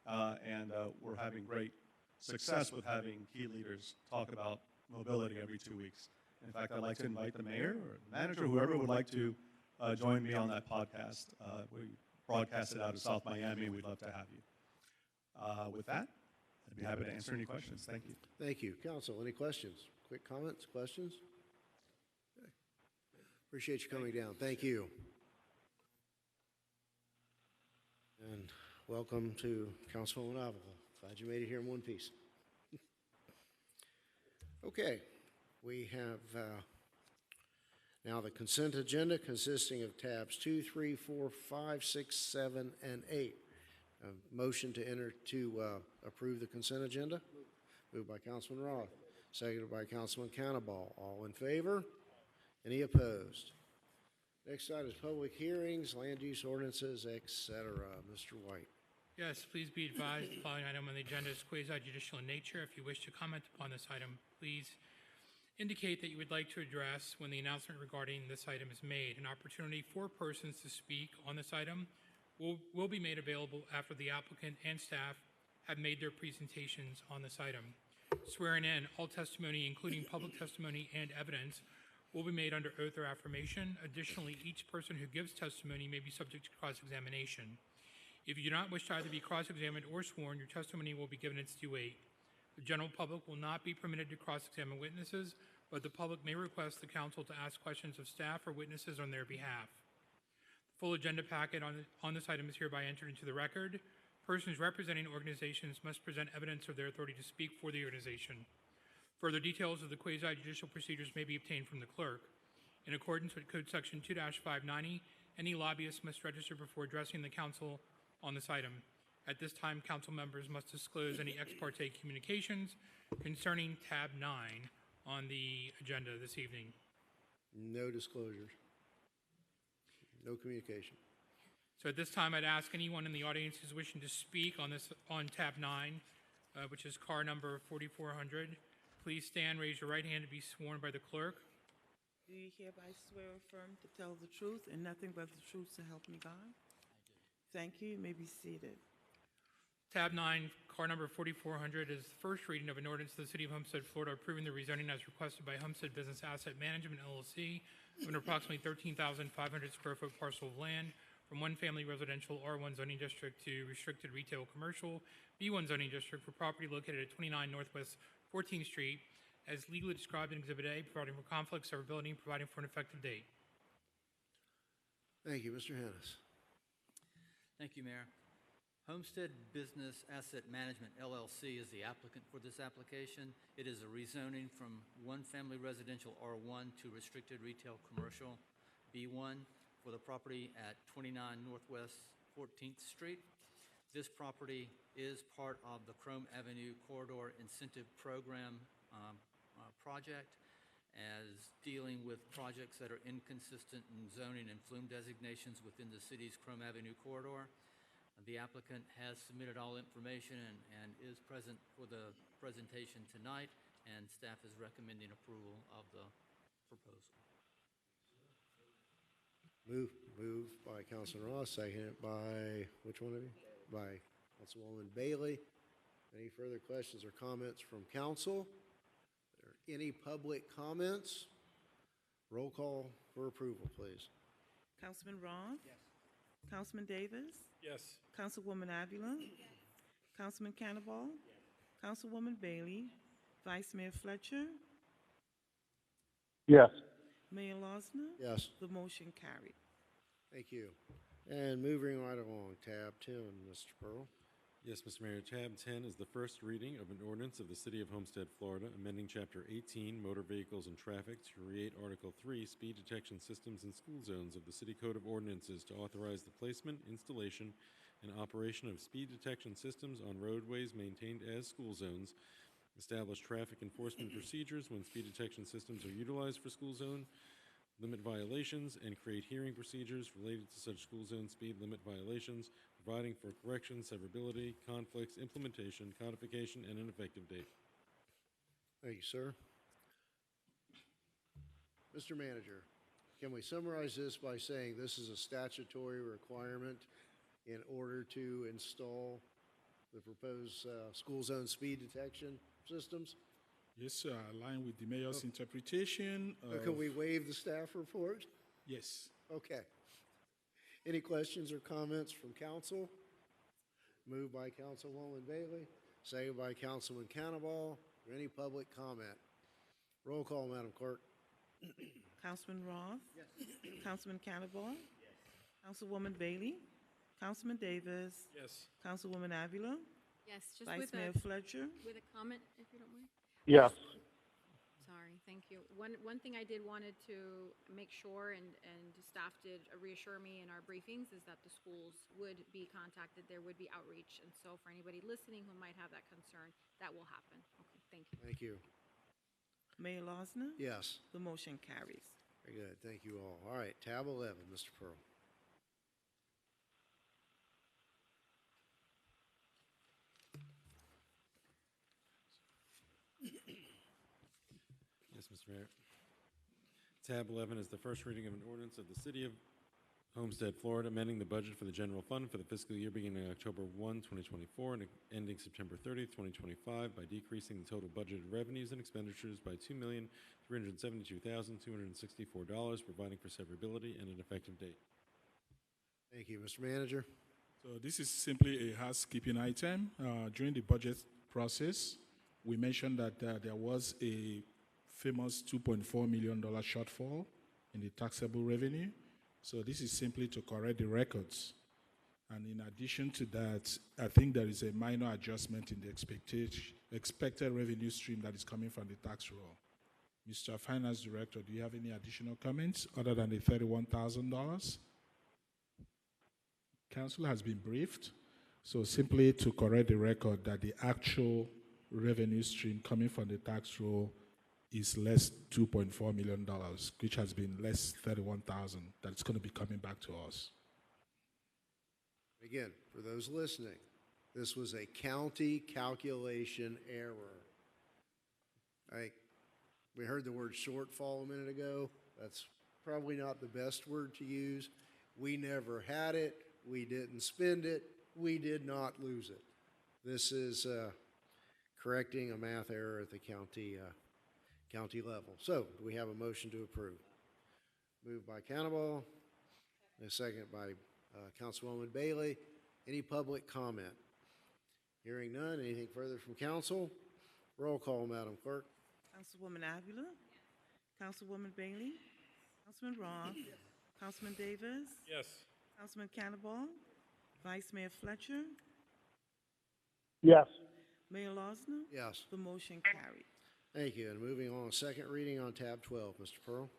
And we're having great success with having key leaders talk about mobility every 2 weeks. In fact, I'd like to invite the mayor or the manager, whoever would like to join me on that podcast. We broadcast it out of South Miami. We'd love to have you. With that, I'd be happy to answer any questions. Thank you. Thank you. Council, any questions? Quick comments, questions? Okay. Appreciate you coming down. Thank you. And welcome to Councilwoman Avila. Glad you made it here in one piece. Okay, we have now the consent agenda consisting of tabs 2, 3, 4, 5, 6, 7, and 8. A motion to approve the consent agenda. Moved by Councilman Roth, seconded by Councilman Cannonball. All in favor? Any opposed? Next item is public hearings, land use ordinances, etc. Mr. White. Yes, please be advised the following item on the agenda is quasi-judicial in nature. If you wish to comment upon this item, please indicate that you would like to address when the announcement regarding this item is made. An opportunity for persons to speak on this item will be made available after the applicant and staff have made their presentations on this item. Swearing in, all testimony, including public testimony and evidence, will be made under oath or affirmation. Additionally, each person who gives testimony may be subject to cross-examination. If you do not wish to either be cross-examined or sworn, your testimony will be given its due weight. The general public will not be permitted to cross-examine witnesses, but the public may request the council to ask questions of staff or witnesses on their behalf. The full agenda packet on this item is hereby entered into the record. Persons representing organizations must present evidence of their authority to speak for the organization. Further details of the quasi-judicial procedures may be obtained from the clerk. In accordance with Code Section 2-590, any lobbyist must register before addressing the council on this item. At this time, council members must disclose any ex parte communications concerning tab 9 on the agenda this evening. No disclosures. No communication. So at this time, I'd ask anyone in the audience who's wishing to speak on tab 9, which is car number 4400, please stand, raise your right hand to be sworn by the clerk. Do you hereby swear or affirm to tell the truth and nothing but the truth to help me God? Thank you. You may be seated. Tab 9, car number 4400 is the first reading of an ordinance to the City of Homestead, Florida, approving the rezoning as requested by Homestead Business Asset Management, LLC, of an approximately 13,500 square foot parcel of land from one family residential R1 zoning district to restricted retail commercial B1 zoning district for property located at 29 Northwest 14th Street, as legally described in Exhibit A, providing for conflict, severability, and providing for an effective date. Thank you, Mr. Hennis. Thank you, Mayor. Homestead Business Asset Management LLC is the applicant for this application. It is a rezoning from one-family residential R1 to restricted retail commercial B1 for the property at 29 Northwest 14th Street. This property is part of the Chrome Avenue Corridor Incentive Program project, as dealing with projects that are inconsistent in zoning and flume designations within the city's Chrome Avenue corridor. The applicant has submitted all information and is present for the presentation tonight, and staff is recommending approval of the proposal. Moved by Councilman Ross, seconded by, which one of you? By Councilwoman Bailey. Any further questions or comments from council? Are there any public comments? Roll call for approval, please. Councilman Roth? Yes. Councilman Davis? Yes. Councilwoman Avila? Councilman Cannavall? Councilwoman Bailey? Vice Mayor Fletcher? Yes. Mayor Losner? Yes. The motion carried. Thank you. And moving right along, tab 10, Mr. Pearl. Yes, Mr. Mayor, tab 10 is the first reading of an ordinance of the City of Homestead, Florida, amending Chapter 18, Motor Vehicles and Traffic, to create Article 3, Speed Detection Systems in School Zones of the City Code of Ordinances to authorize the placement, installation, and operation of speed detection systems on roadways maintained as school zones, establish traffic enforcement procedures when speed detection systems are utilized for school zone limit violations, and create hearing procedures related to such school zone speed limit violations, providing for correction, severability, conflicts, implementation, codification, and an effective date. Thank you, sir. Mr. Manager, can we summarize this by saying this is a statutory requirement in order to install the proposed school zone speed detection systems? Yes, sir. Aligned with the mayor's interpretation. Can we waive the staff report? Yes. Okay. Any questions or comments from council? Moved by Councilwoman Bailey, seconded by Councilman Cannavall. Any public comment? Roll call, Madam Clerk. Councilman Roth? Yes. Councilman Cannavall? Yes. Councilwoman Bailey? Councilman Davis? Yes. Councilwoman Avila? Yes, just Vice with Mayor a, Fletcher? with a comment, if you don't mind. Yes. Sorry, thank you. One thing I did wanted to make sure, and staff did reassure me in our briefings, is that the schools would be contacted, there would be outreach. And so for anybody listening who might have that concern, that will happen. Okay, thank you. Thank you. Mayor Losner? Yes. The motion carries. Very good. Thank you all. All right, tab 11, Mr. Pearl. Yes, Mr. Mayor. Tab 11 is the first reading of an ordinance of the City of Homestead, Florida, amending the budget for the general fund for the fiscal year beginning October 1, 2024, and ending September 30, 2025, by decreasing the total budgeted revenues and expenditures by $2,372,264, providing for severability and an effective date. Thank you, Mr. Manager. So this is simply a housekeeping item. During the budget process, we mentioned that there was a famous $2.4 million shortfall in the taxable revenue. So this is simply to correct the records. And in addition to that, I think there is a minor adjustment in the expected revenue stream that is coming from the tax roll. Mr. Finance Director, do you have any additional comments other than the $31,000? Council has been briefed. So simply to correct the record that the actual revenue stream coming from the tax roll is less $2.4 million, which has been less $31,000 that's going to be coming back to us. Again, for those listening, this was a county calculation error. We heard the word shortfall a minute ago. That's probably not the best word to use. We never had it. We didn't spend it. We did not lose it. This is correcting a math error at the county level. So, do we have a motion to approve? Moved by Cannavall, and a second by Councilwoman Bailey. Any public comment? Hearing none. Anything further from council? Roll call, Madam Clerk. Councilwoman Avila? Councilwoman Bailey? Councilman Roth? Councilman Davis? Yes. Councilman Cannavall? Vice Mayor Fletcher? Yes. Mayor Losner? Yes. The motion carried. Thank you. And moving on, second reading on tab 12, Mr. Pearl.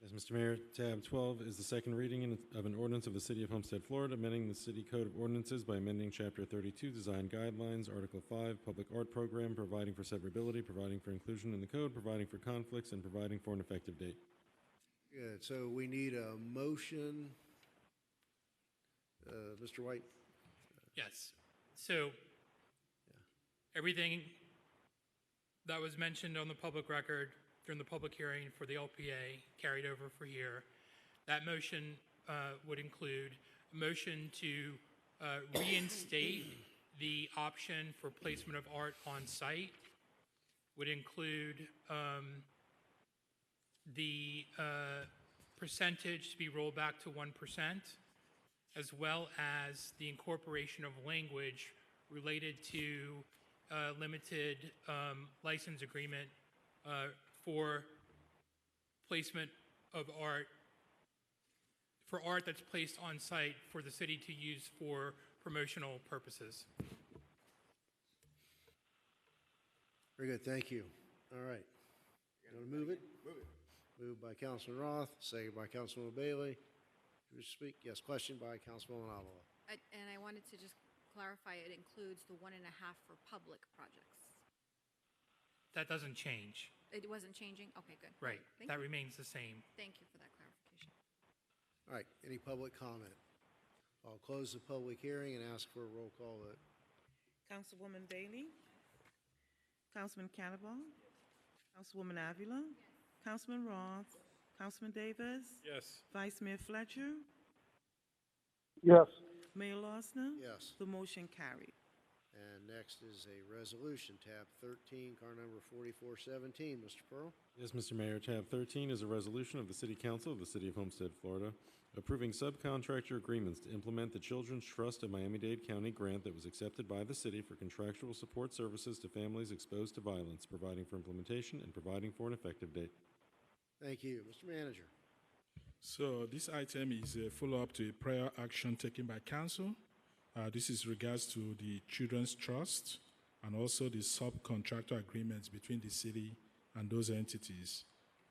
Yes, Mr. Mayor, tab 12 is the second reading of an ordinance of the City of Homestead, Florida, amending the City Code of Ordinances by amending Chapter 32, Design Guidelines, Article 5, Public Art Program, providing for severability, providing for inclusion in the code, providing for conflicts, and providing for an effective date. Good. So we need a motion. Mr. White? Yes. So everything that was mentioned on the public record during the public hearing for the LPA carried over for here. That motion would include a motion to reinstate the option for placement of art on site, would include the percentage to be rolled back to 1%, as well as the incorporation of language related to limited license agreement for placement of art, for art that's placed on site for the city to use for promotional purposes. Very good. Thank you. All right. You want to move it? Move it. Moved by Councilman Roth, second by Councilman Bailey. Wish to speak? Yes, question by Councilwoman Avila. And I wanted to just clarify, it includes the 1.5 for public projects. That doesn't change. It wasn't changing? Okay, good. Right. Thank That you. remains the same. Thank you for that clarification. All right. Any public comment? I'll close the public hearing and ask for a roll call vote. Councilwoman Bailey? Councilman Cannavale? Councilwoman Avila? Councilman Roth? Councilman Davis? Yes. Vice Mayor Fletcher? Yes. Mayor Losner? Yes. The motion carried. And next is a resolution, tab 13, car number 4417. Mr. Pearl? Yes, Mr. Mayor, tab 13 is a resolution of the City Council of the City of Homestead, Florida, approving subcontractor agreements to implement the Children's Trust of Miami-Dade County grant that was accepted by the city for contractual support services to families exposed to violence, providing for implementation and providing for an effective date. Thank you. Mr. Manager? So this item is a follow-up to a prior action taken by council. This is regards to the Children's Trust and also the subcontractor agreements between the city and those entities.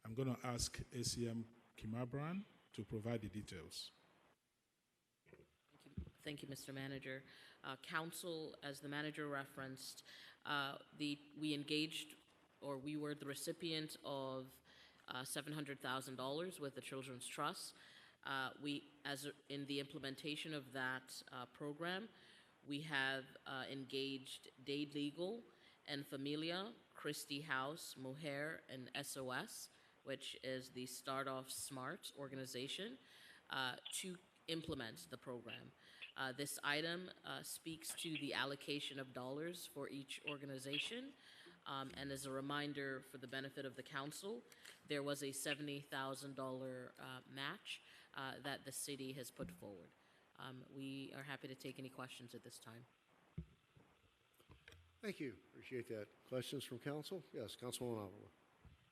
I'm going to ask ACM Kimabran to provide the details. Thank you, Mr. Manager. Council, as the manager referenced, we engaged, or we were the recipient of $700,000 with the Children's Trust. In the implementation of that program, we have engaged Dade Legal and Familia, Christie House, Mohair, and SOS, which is the Start Off Smart organization, to implement the program. This item speaks to the allocation of dollars for each organization. And as a reminder for the benefit of the council, there was a $70,000 match that the city has put forward. We are happy to take any questions at this time. Thank you. Appreciate that. Questions from council? Yes, Councilwoman Avila.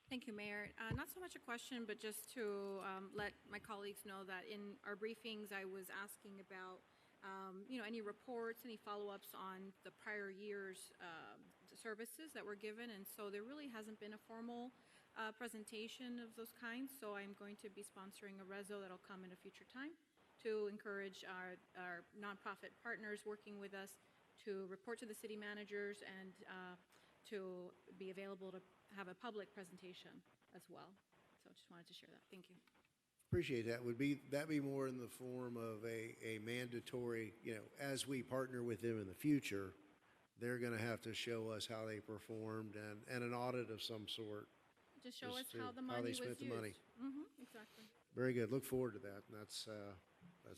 Thank you, Mayor. Not so much a question, but just to let my colleagues know that in our briefings, I was asking about, any reports, any follow-ups on the prior year's services that were given, and so there really hasn't been a formal presentation of those kinds, so I'm going to be sponsoring a reso that'll come in a future time to encourage our nonprofit partners working with us to report to the city managers and to be available to have a public presentation as well. So just wanted to share that. Thank you. Appreciate that. Would that be more in the form of a mandatory, as we partner with them in the future, they're going to have to show us how they performed and an audit of some sort. Just show us to how the money they was spent used. the money. Exactly. Very good. Look forward to that. And that's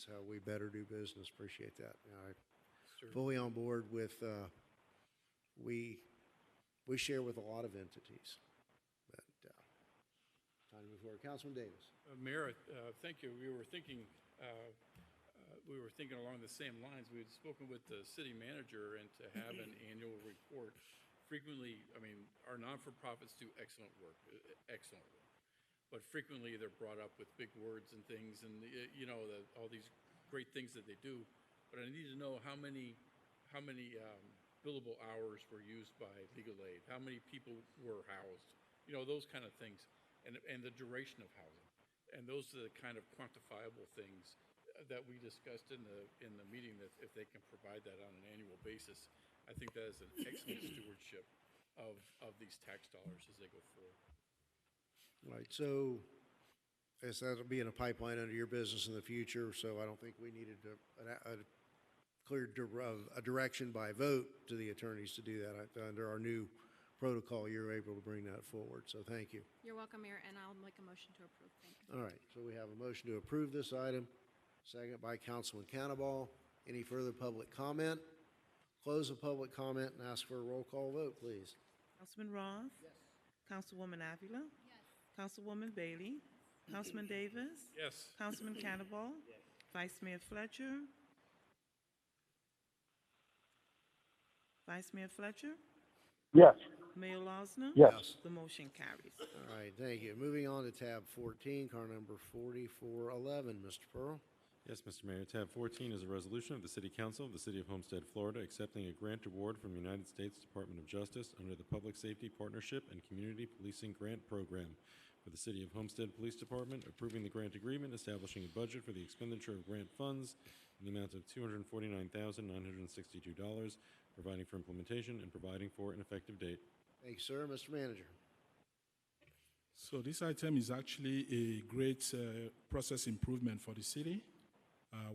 how we better do business. Appreciate that. I'm fully on board with, we share with a lot of entities. But time to move forward. Councilman Davis. Mayor, thank you. We were thinking along the same lines. We had spoken with the city manager, and to have an annual report. Frequently, our non-for-profits do excellent work. But frequently they're brought up with big words and things, and all these great things that they do. but I need to know how many billable hours were used by legal aid, how many people were housed, you know, those kind of things, and the duration of housing. And those are the kind of quantifiable things that we discussed in the meeting, that if they can provide that on an annual basis, I think that is an excellent stewardship of these tax dollars as they go forward. Right, so as that'll be in a pipeline under your business in the future, so I don't think we needed a clear direction by vote to the attorneys to do that. Under our new protocol, you're able to bring that forward, so thank you. You're welcome, Mayor, and I'll make a motion to approve. Thank you. All right, so we have a motion to approve this item, second by Councilman Cannonball. Any further public comment? Close the public comment and ask for a roll call vote, please. Councilman Roth? Yes. Councilwoman Avila? Yes. Councilwoman Bailey? Councilman Davis? Yes. Councilman Cannonball? Yes. Vice Mayor Fletcher? Vice Mayor Fletcher? Yes. Mayor Losner? Yes. The motion carries. All right, thank you. Moving on to tab 14, car number 4411, Mr. Pearl. Yes, Mr. Mayor. Tab 14 is a resolution of the City Council of the City of Homestead, Florida, accepting a grant award from United States Department of Justice under the Public Safety Partnership and Community Policing Grant Program for the City of Homestead Police Department, approving the grant agreement, establishing a budget for the expenditure of grant funds in the amount of $249,962, providing for implementation and providing for an effective date. Thank you, sir. Mr. Manager. So this item is actually a great process improvement for the city.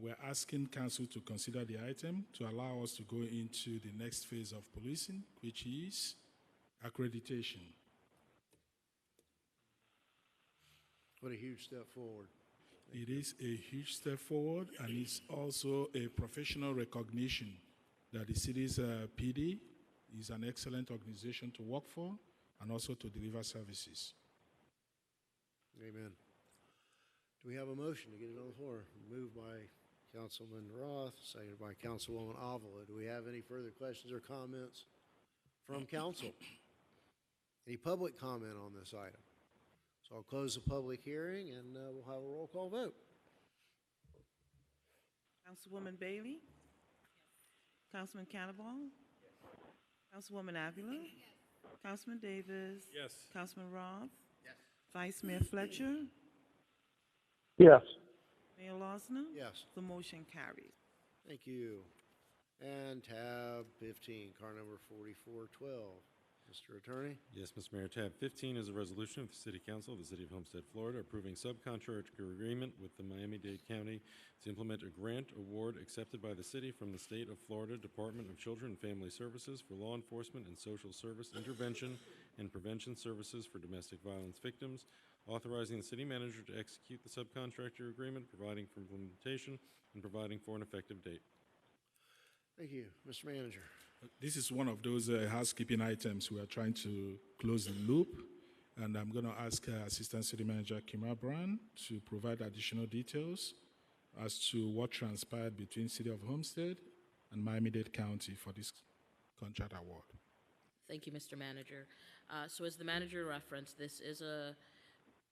We're asking council to consider the item to allow us to go into the next phase of policing, which is accreditation. What a huge step forward. It is a huge step forward, and it's also a professional recognition that the city's PD is an excellent organization to work for and also to deliver services. Amen. Do we have a motion to get it on the floor? Moved by Councilman Roth, seconded by Councilwoman Avila. Do we have any further questions or comments from council? Any public comment on this item? So I'll close the public hearing and we'll have a roll call vote. Councilwoman Bailey? Councilman Cannonball? Councilwoman Avila? Councilman Davis? Yes. Councilman Roth? Vice Mayor Fletcher? Yes. Mayor Losner? Yes. The motion carries. Thank you. And tab 15, car number 4412. Mr. Attorney? Yes, Mr. Mayor. Tab 15 is a resolution of the City Council of the City of Homestead, Florida, approving subcontract agreement with the Miami-Dade County to implement a grant award accepted by the city from the State of Florida Department of Children and Family Services for law enforcement and social service intervention and prevention services for domestic violence victims, authorizing the city manager to execute the subcontractor agreement, providing for implementation, and providing for an effective date. Thank you. Mr. Manager. This is one of those housekeeping items we are trying to close the loop, and I'm going to ask Assistant City Manager Kimra Brown to provide additional details as to what transpired between City of Homestead and Miami-Dade County for this contract award. Thank you, Mr. Manager. So as the manager referenced, this is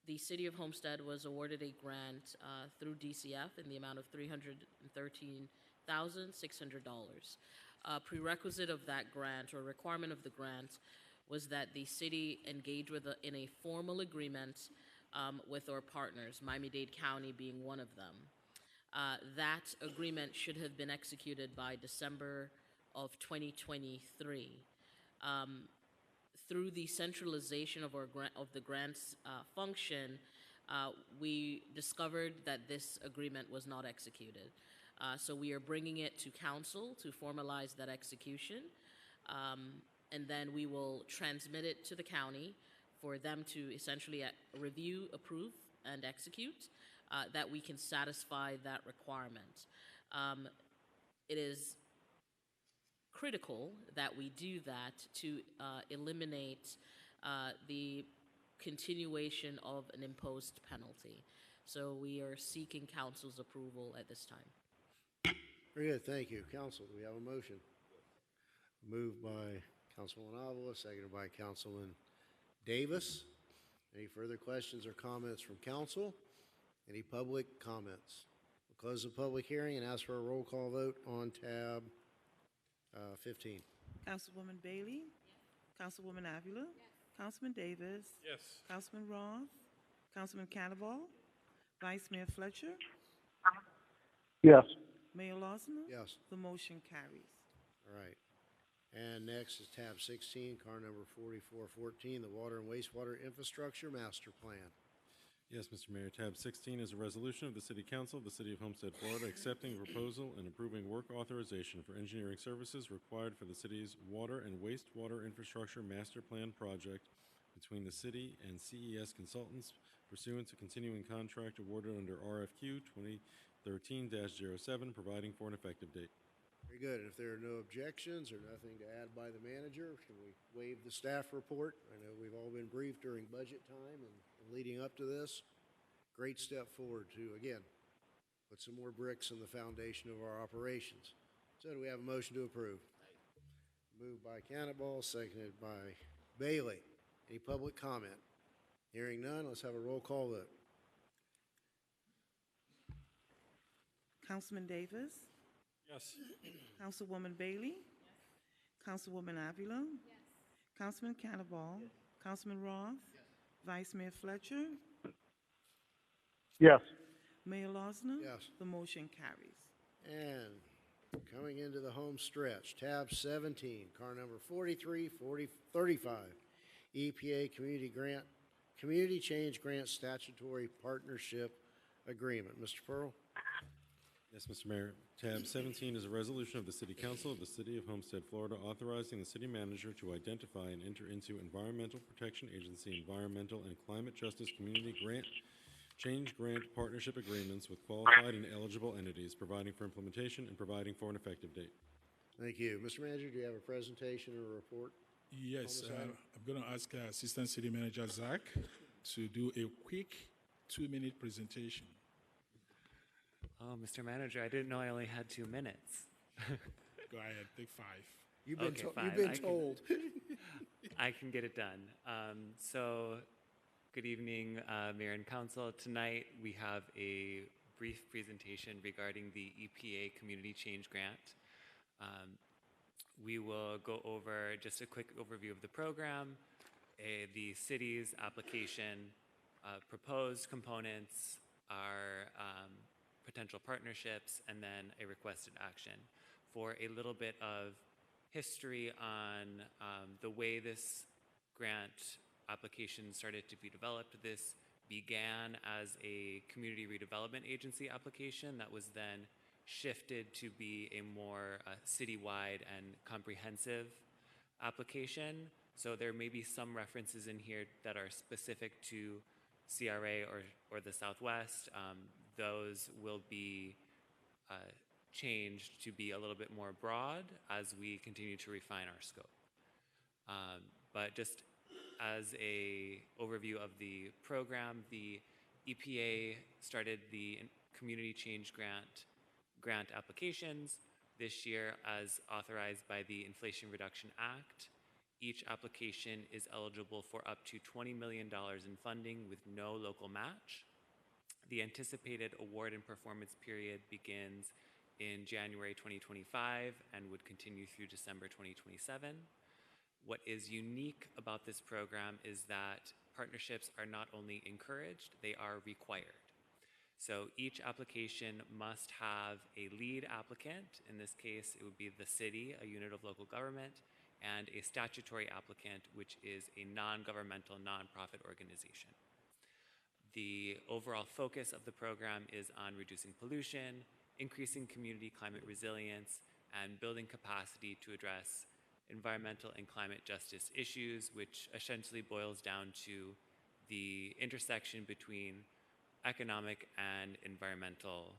the City of Homestead was awarded a grant through DCF in the amount of $313,600. Prerequisite of that grant, or requirement of the grant, was that the city engage in a formal agreement with our partners, Miami-Dade County being one of them. That agreement should have been executed by December of 2023. Through the centralization of the grants function, we discovered that this agreement was not executed. So we are bringing it to council to formalize that execution, and then we will transmit it to the county for them to essentially review, approve, and execute, that we can satisfy that requirement. It is critical that we do that to eliminate the continuation of an imposed penalty. So we are seeking council's approval at this time. Very good, thank you. Council, do we have a motion? Moved by Councilman Avila, seconded by Councilman Davis. Any further questions or comments from council? Any public comments? Close the public hearing and ask for a roll call vote on tab 15. Councilwoman Bailey? Councilwoman Avila? Councilman Davis? Yes. Councilman Roth? Councilman Cannavall? Vice Mayor Fletcher? Yes. Mayor Lawson? Yes. The motion carries. All right. And next is tab 16, car number 4414, the Water and Wastewater Infrastructure Master Plan. Yes, Mr. Mayor. Tab 16 is a resolution of the City Council of the City of Homestead, Florida, accepting a proposal and approving work authorization for engineering services required for the city's water and wastewater infrastructure master plan project between the city and CES Consultants pursuant to continuing contract awarded under RFQ 2013-07, providing for an effective date. Very good. If there are no objections or nothing to add by the manager, can we waive the staff report? I know we've all been briefed during budget time and leading up to this. Great step forward to, again, put some more bricks in the foundation of our operations. So do we have a motion to approve? Moved by Cannonball, seconded by Bailey. Any public comment? Hearing none, let's have a roll call vote. Councilman Davis? Yes. Councilwoman Bailey? Councilwoman Avila? Councilman Cannavall? Councilman Roth? Vice Mayor Fletcher? Yes. Mayor Lawson? Yes. The motion carries. And coming into the home stretch, tab 17, car number 434035, EPA Community Change Grant Statutory Partnership Agreement. Mr. Pearl? Yes, Mr. Mayor. Tab 17 is a resolution of the City Council of the City of Homestead, Florida, authorizing the city manager to identify and enter into Environmental Protection Agency Environmental and Climate Justice Community Change Grant Partnership Agreements with qualified and eligible entities, providing for implementation and providing for an effective date. Thank you. Mr. Manager, do you have a presentation or a report? Yes, on this item? I'm going to ask Assistant City Manager Zach to do a quick 2-minute presentation. Oh, Mr. Manager, I didn't know I only had 2 minutes. Go ahead, take 5. You've been, Okay, fine. you've been told. I can get it done. So, good evening, Mayor and Council. Tonight we have a brief presentation regarding the EPA Community Change Grant. We will go over just a quick overview of the program, the city's application, proposed components, our potential partnerships, and then a requested action. For a little bit of history on the way this grant application started to be developed, this began as a community redevelopment agency application that was then shifted to be a more citywide and comprehensive application. So there may be some references in here that are specific to CRA or the Southwest. Those will be changed to be a little bit more broad as we continue to refine our scope. But just as a overview of the program, the EPA started the Community Change Grant applications this year as authorized by the Inflation Reduction Act. Each application is eligible for up to $20 million in funding with no local match. The anticipated award and performance period begins in January 2025 and would continue through December 2027. What is unique about this program is that partnerships are not only encouraged, they are required. So each application must have a lead applicant. In this case, it would be the city, a unit of local government, and a statutory applicant, which is a non-governmental, nonprofit organization. The overall focus of the program is on reducing pollution, increasing community climate resilience, and building capacity to address environmental and climate justice issues, which essentially boils down to the intersection between economic and environmental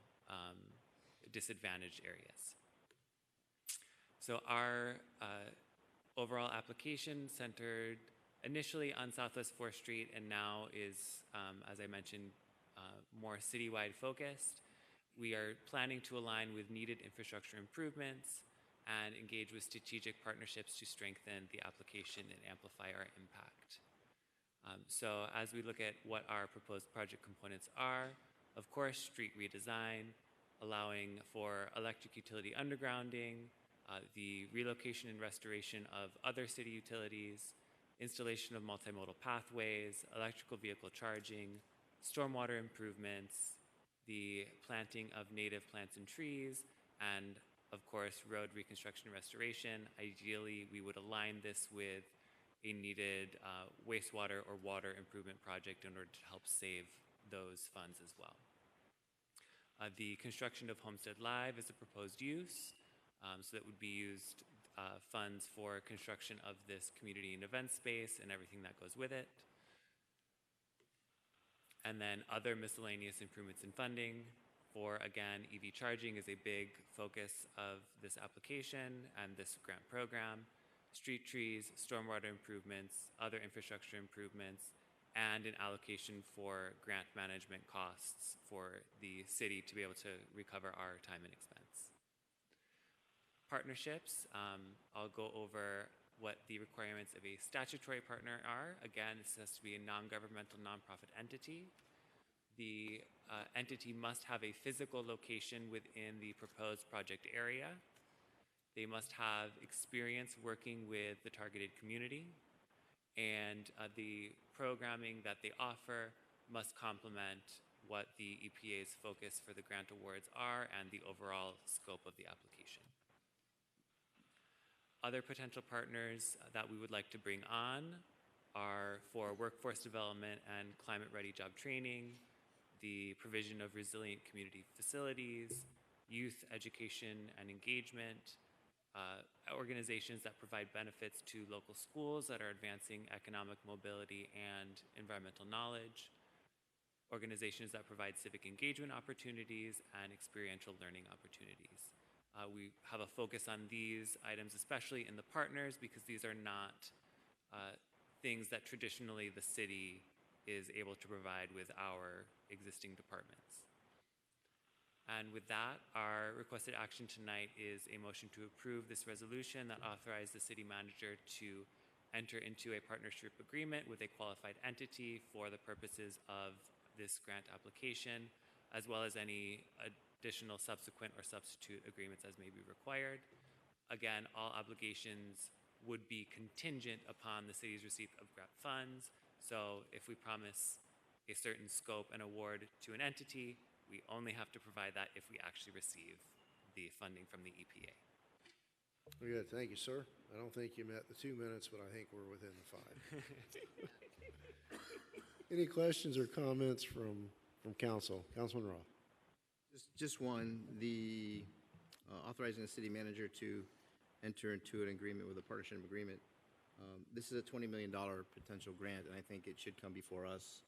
disadvantaged areas. So our overall application centered initially on Southwest 4th Street and now is, as I mentioned, more citywide focused. We are planning to align with needed infrastructure improvements and engage with strategic partnerships to strengthen the application and amplify our impact. So as we look at what our proposed project components are, of course, street redesign, allowing for electric utility undergrounding, the relocation and restoration of other city utilities, installation of multimodal pathways, electrical vehicle charging, stormwater improvements, the planting of native plants and trees, and of course, road reconstruction and restoration. Ideally, we would align this with a needed wastewater or water improvement project in order to help save those funds as well. The construction of Homestead Live is a proposed use, so that would be used funds for construction of this community and event space and everything that goes with it. And then other miscellaneous improvements in funding for, again, EV charging is a big focus of this application and this grant program. Street trees, stormwater improvements, other infrastructure improvements, and an allocation for grant management costs for the city to be able to recover our time and expense. Partnerships, I'll go over what the requirements of a statutory partner are. Again, this has to be a non-governmental, nonprofit entity. The entity must have a physical location within the proposed project area. They must have experience working with the targeted community, and the programming that they offer must complement what the EPA's focus for the grant awards are and the overall scope of the application. Other potential partners that we would like to bring on are for workforce development and climate-ready job training, the provision of resilient community facilities, youth education and engagement, organizations that provide benefits to local schools that are advancing economic mobility and environmental knowledge, organizations that provide civic engagement opportunities and experiential learning opportunities. We have a focus on these items, especially in the partners, because these are not things that traditionally the city is able to provide with our existing departments. And with that, our requested action tonight is a motion to approve this resolution that authorizes the city manager to enter into a partnership agreement with a qualified entity for the purposes of this grant application, as well as any additional subsequent or substitute agreements as may be required. Again, all obligations would be contingent upon the city's receipt of grant funds. So if we promise a certain scope and award to an entity, we only have to provide that if we actually receive the funding from the EPA. Very good. Thank you, sir. I don't think you met the 2 minutes, but I think we're within the 5. Any questions or comments from council? Councilman Roth. Just one, the authorizing the city manager to enter into an agreement with a partnership agreement. This is a $20 million potential grant, and I think it should come before us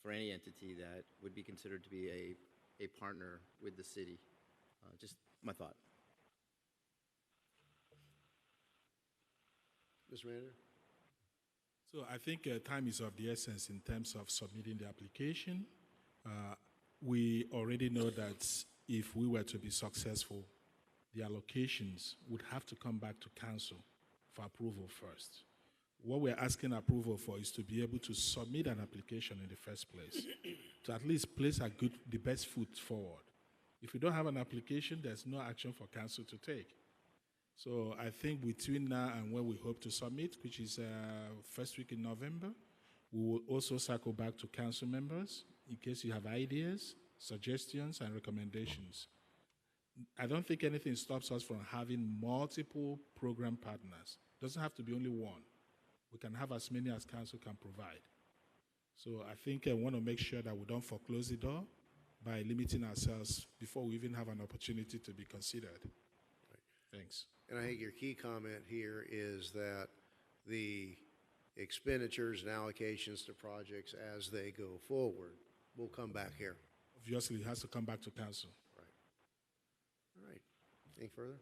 for any entity that would be considered to be a partner with the city. Just my thought. Mr. Manager? So I think time is of the essence in terms of submitting the application. We already know that if we were to be successful, the allocations would have to come back to council for approval first. What we're asking approval for is to be able to submit an application in the first place, to at least place the best foot forward. If we don't have an application, there's no action for council to take. So I think between now and when we hope to submit, which is first week in November, we will also circle back to council members in case you have ideas, suggestions, and recommendations. I don't think anything stops us from having multiple program partners. It doesn't have to be only one. We can have as many as council can provide. So I think I want to make sure that we don't foreclose the door by limiting ourselves before we even have an opportunity to be considered. Thanks. And I think your key comment here is that the expenditures and allocations to projects as they go forward will come back here. Obviously, it has to come back to council. Right. All right. Any further?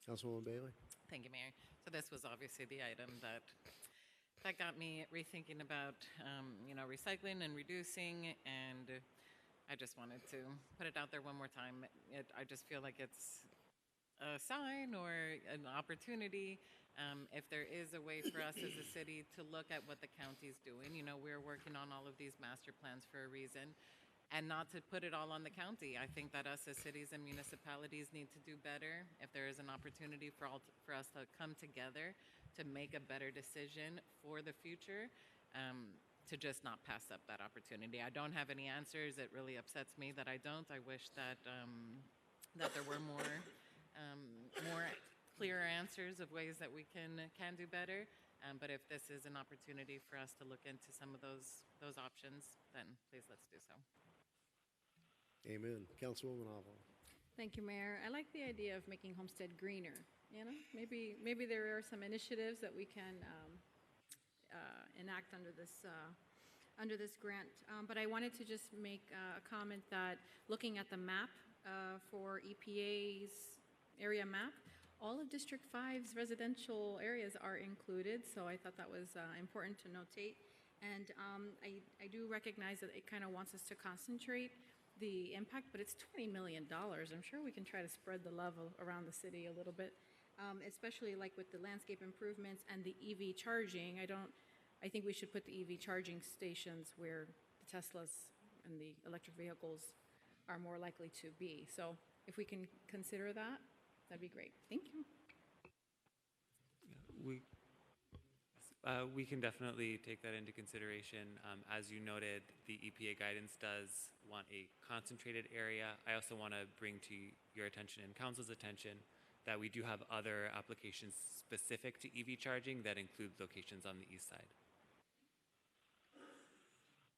Councilwoman Bailey? Thank you, Mayor. So this was obviously the item that got me rethinking about, recycling and reducing, and I just wanted to put it out there one more time. I just feel like it's a sign or an opportunity. If there is a way for us as a city to look at what the county's doing, we're working on all of these master plans for a reason. and not to put it all on the county. I think that us as cities and municipalities need to do better. If there is an opportunity for us to come together to make a better decision for the future, to just not pass up that opportunity. I don't have any answers. It really upsets me that I don't. I wish that that there were more clearer answers of ways that we can do better. But if this is an opportunity for us to look into some of those options, then please let's do so. Amen. Councilwoman Avila. Thank you, Mayor. I like the idea of making Homestead greener. You know, maybe there are some initiatives that we can enact under this grant. But I wanted to just make a comment that looking at the map for EPA's area map, all of District 5's residential areas are included, so I thought that was important to notate. And I do recognize that it kind of wants us to concentrate the impact, but it's $20 million. I'm sure we can try to spread the love around the city a little bit, especially like with the landscape improvements and the EV charging. I think we should put the EV charging stations where the Teslas and the electric vehicles are more likely to be. So if we can consider that, that'd be great. Thank you. We can definitely take that into consideration. As you noted, the EPA guidance does want a concentrated area. I also want to bring to your attention and council's attention that we do have other applications specific to EV charging that include locations on the east side.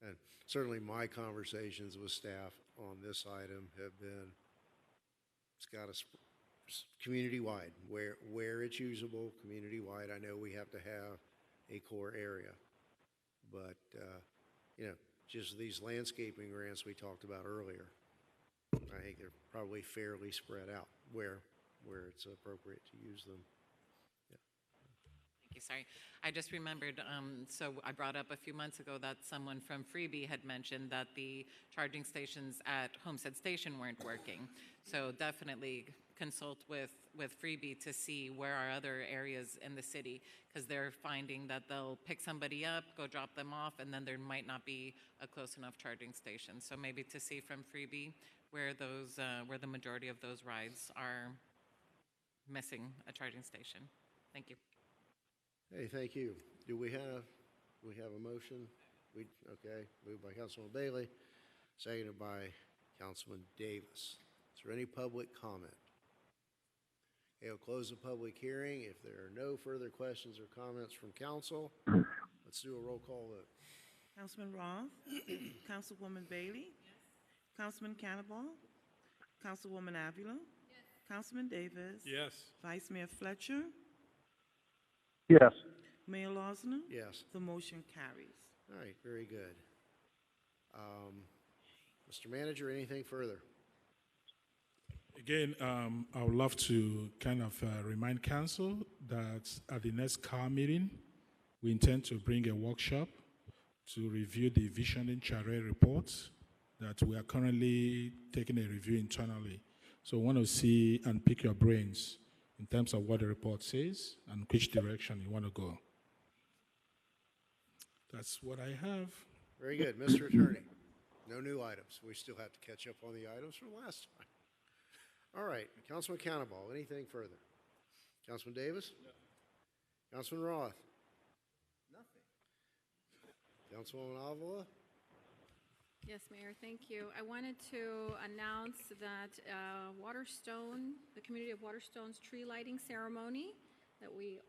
And certainly my conversations with staff on this item have been, it's got to community-wide, where it's usable, community-wide. I know we have to have a core area, but, you know, just these landscaping grants we talked about earlier, I think they're probably fairly spread out where it's appropriate to use them. Thank you, sorry. I just remembered, so I brought up a few months ago that someone from Freebie had mentioned that the charging stations at Homestead Station weren't working. So definitely consult with Freebie to see where are other areas in the city, because they're finding that they'll pick somebody up, go drop them off, and then there might not be a close enough charging station. So maybe to see from Freebie where the majority of those rides are missing a charging station. Thank you. Hey, thank you. Do we have a motion? Okay, moved by Councilman Bailey, seconded by Councilman Davis. Is there any public comment? Okay, I'll close the public hearing. If there are no further questions or comments from council, let's do a roll call vote. Councilman Roth? Councilwoman Bailey? Yes. Councilman Cannibal? Councilwoman Avila? Yes. Councilman Davis? Yes. Vice Mayor Fletcher? Yes. Mayor Losner? Yes. The motion carries. All right, very good. Mr. Manager, anything further? Again, I would love to kind of remind council that at the next CAR meeting, we intend to bring a workshop to review the visioning charrette reports that we are currently taking a review internally. So I want to see and pick your brains in terms of what the report says and which direction you want to go. That's what I have. Very good. Mr. Attorney, no new items. We still have to catch up on the items from last time. All right, Councilman Cannibal, anything further? Councilman Davis? No. Councilman Roth? Nothing. Councilwoman Avila? Yes, Mayor, thank you. I wanted to announce that Waterstone, the community of Waterstone's tree lighting ceremony that we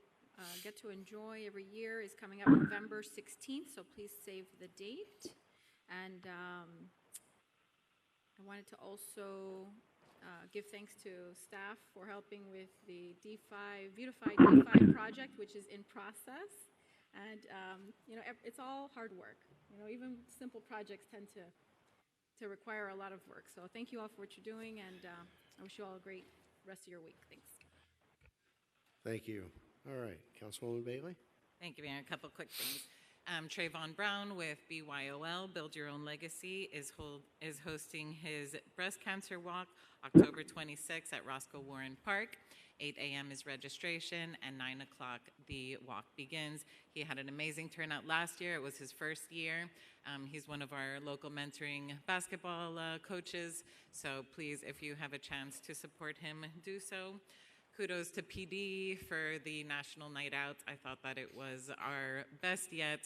get to enjoy every year is coming up November 16th, so please save the date. And I wanted to also give thanks to staff for helping with the Beautified D5 project, which is in process. And, you know, it's all hard work. You know, even simple projects tend to require a lot of work. So thank you all for what you're doing, and I wish you all a great rest of your week. Thanks. Thank you. All right, Councilwoman Bailey? Thank you, Mayor. A couple quick things. Trayvon Brown with BYOL, Build Your Own Legacy, is hosting his breast cancer walk October 26th at Roscoe Warren Park. 8 a.m. is registration, and 9 o'clock the walk begins. He had an amazing turnout last year. It was his first year. He's one of our local mentoring basketball coaches, so please, if you have a chance to support him, do so. Kudos to PD for the National Night Out. I thought that it was our best yet.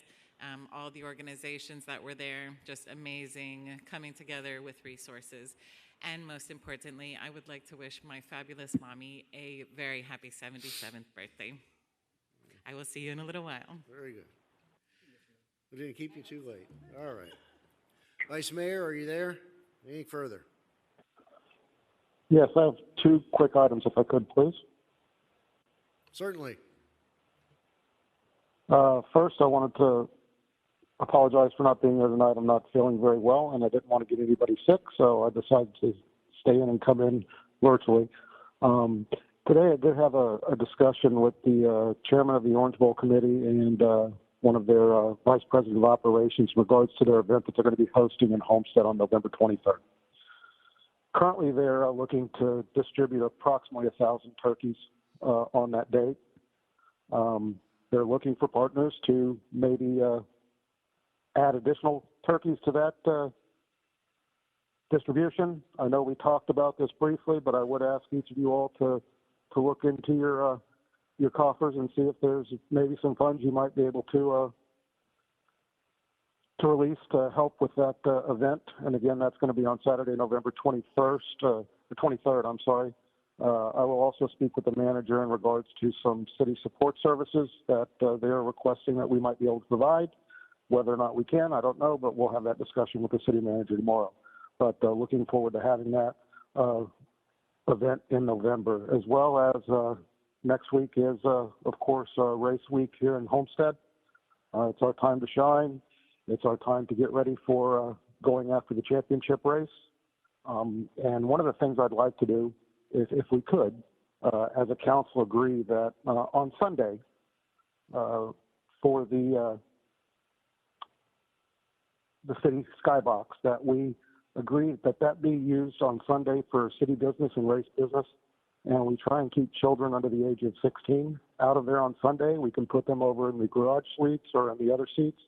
All the organizations that were there, just amazing, coming together with resources. And most importantly, I would like to wish my fabulous mommy a very happy 77th birthday. I will see you in a little while. Very good. We didn't keep you too late. All right. Vice Mayor, are you there? Anything further? Yes, I have two quick items, if I could, please. Certainly. First, I wanted to apologize for not being there tonight. I'm not feeling very well, and I didn't want to get anybody sick, so I decided to stay in and come in virtually. Today, I did have a discussion with the chairman of the Orange Bowl Committee and one of their vice president of operations in regards to their event that they're going to be hosting in Homestead on November 23rd. Currently, they're looking to distribute approximately 1,000 turkeys on that date. They're looking for partners to maybe add additional turkeys to that distribution. I know we talked about this briefly, but I would ask each of you all to look into your coffers and see if there's maybe some funds you might be able to release to help with that event. And again, that's going to be on Saturday, November 21st, the 23rd, I'm sorry. I will also speak with the manager in regards to some city support services that they're requesting that we might be able to provide. Whether or not we can, I don't know, but we'll have that discussion with the city manager tomorrow. But looking forward to having that event in November, as well as next week is, of course, race week here in Homestead. It's our time to shine. It's our time to get ready for going after the championship race. And one of the things I'd like to do, if we could, as a council, agree that on Sunday, for the city skybox, that we agree that be used on Sunday for city business and race business, and we try and keep children under the age of 16 out of there on Sunday. We can put them over in the garage suites or in the other seats,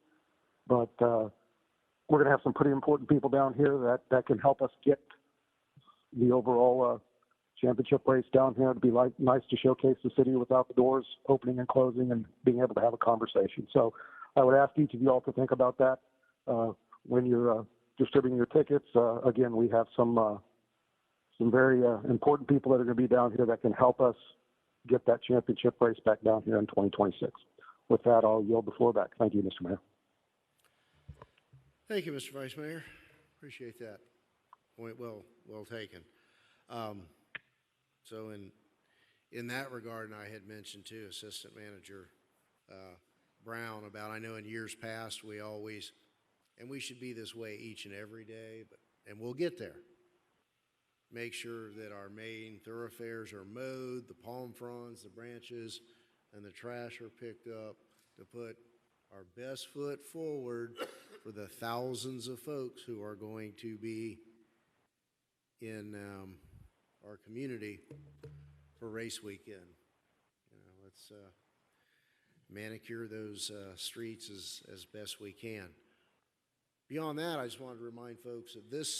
but we're going to have some pretty important people down here that can help us get the overall championship race down here. It'd be nice to showcase the city without the doors opening and closing and being able to have a conversation. So I would ask each of you all to think about that when you're distributing your tickets. Again, we have some very important people that are going to be down here that can help us get that championship race back down here in 2026. With that, I'll yield the floor back. Thank you, Mr. Mayor. Thank you, Mr. Vice Mayor. Appreciate that. Point well taken. So in that regard, and I had mentioned too, Assistant Manager Brown, about, I know in years past we always, and we should be this way each and every day, and we'll get there. Make sure that our main thoroughfares are mowed, the palm fronds, the branches, and the trash are picked up, to put our best foot forward for the thousands of folks who are going to be in our community for race weekend. You know, let's manicure those streets as best we can. Beyond that, I just wanted to remind folks that this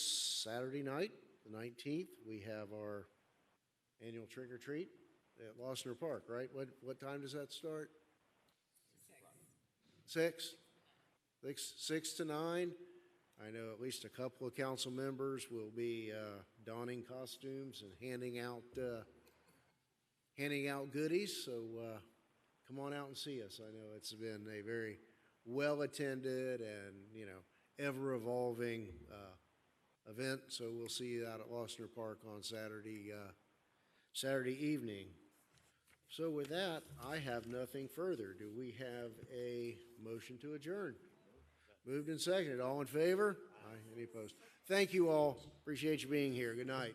Saturday night, the 19th, we have our annual trick or treat at Losner Park, right? What time does that start? 6 to 9. I know at least a couple of council members will be donning costumes and handing out goodies. So come on out and see us. I know it's been a very well attended and ever evolving event. So we'll see you out at Losner Park on Saturday evening. So with that, I have nothing further. Do we have a motion to adjourn? Moved and seconded. All in favor? Aye. Any opposed? Thank you all. Appreciate you being here. Good night.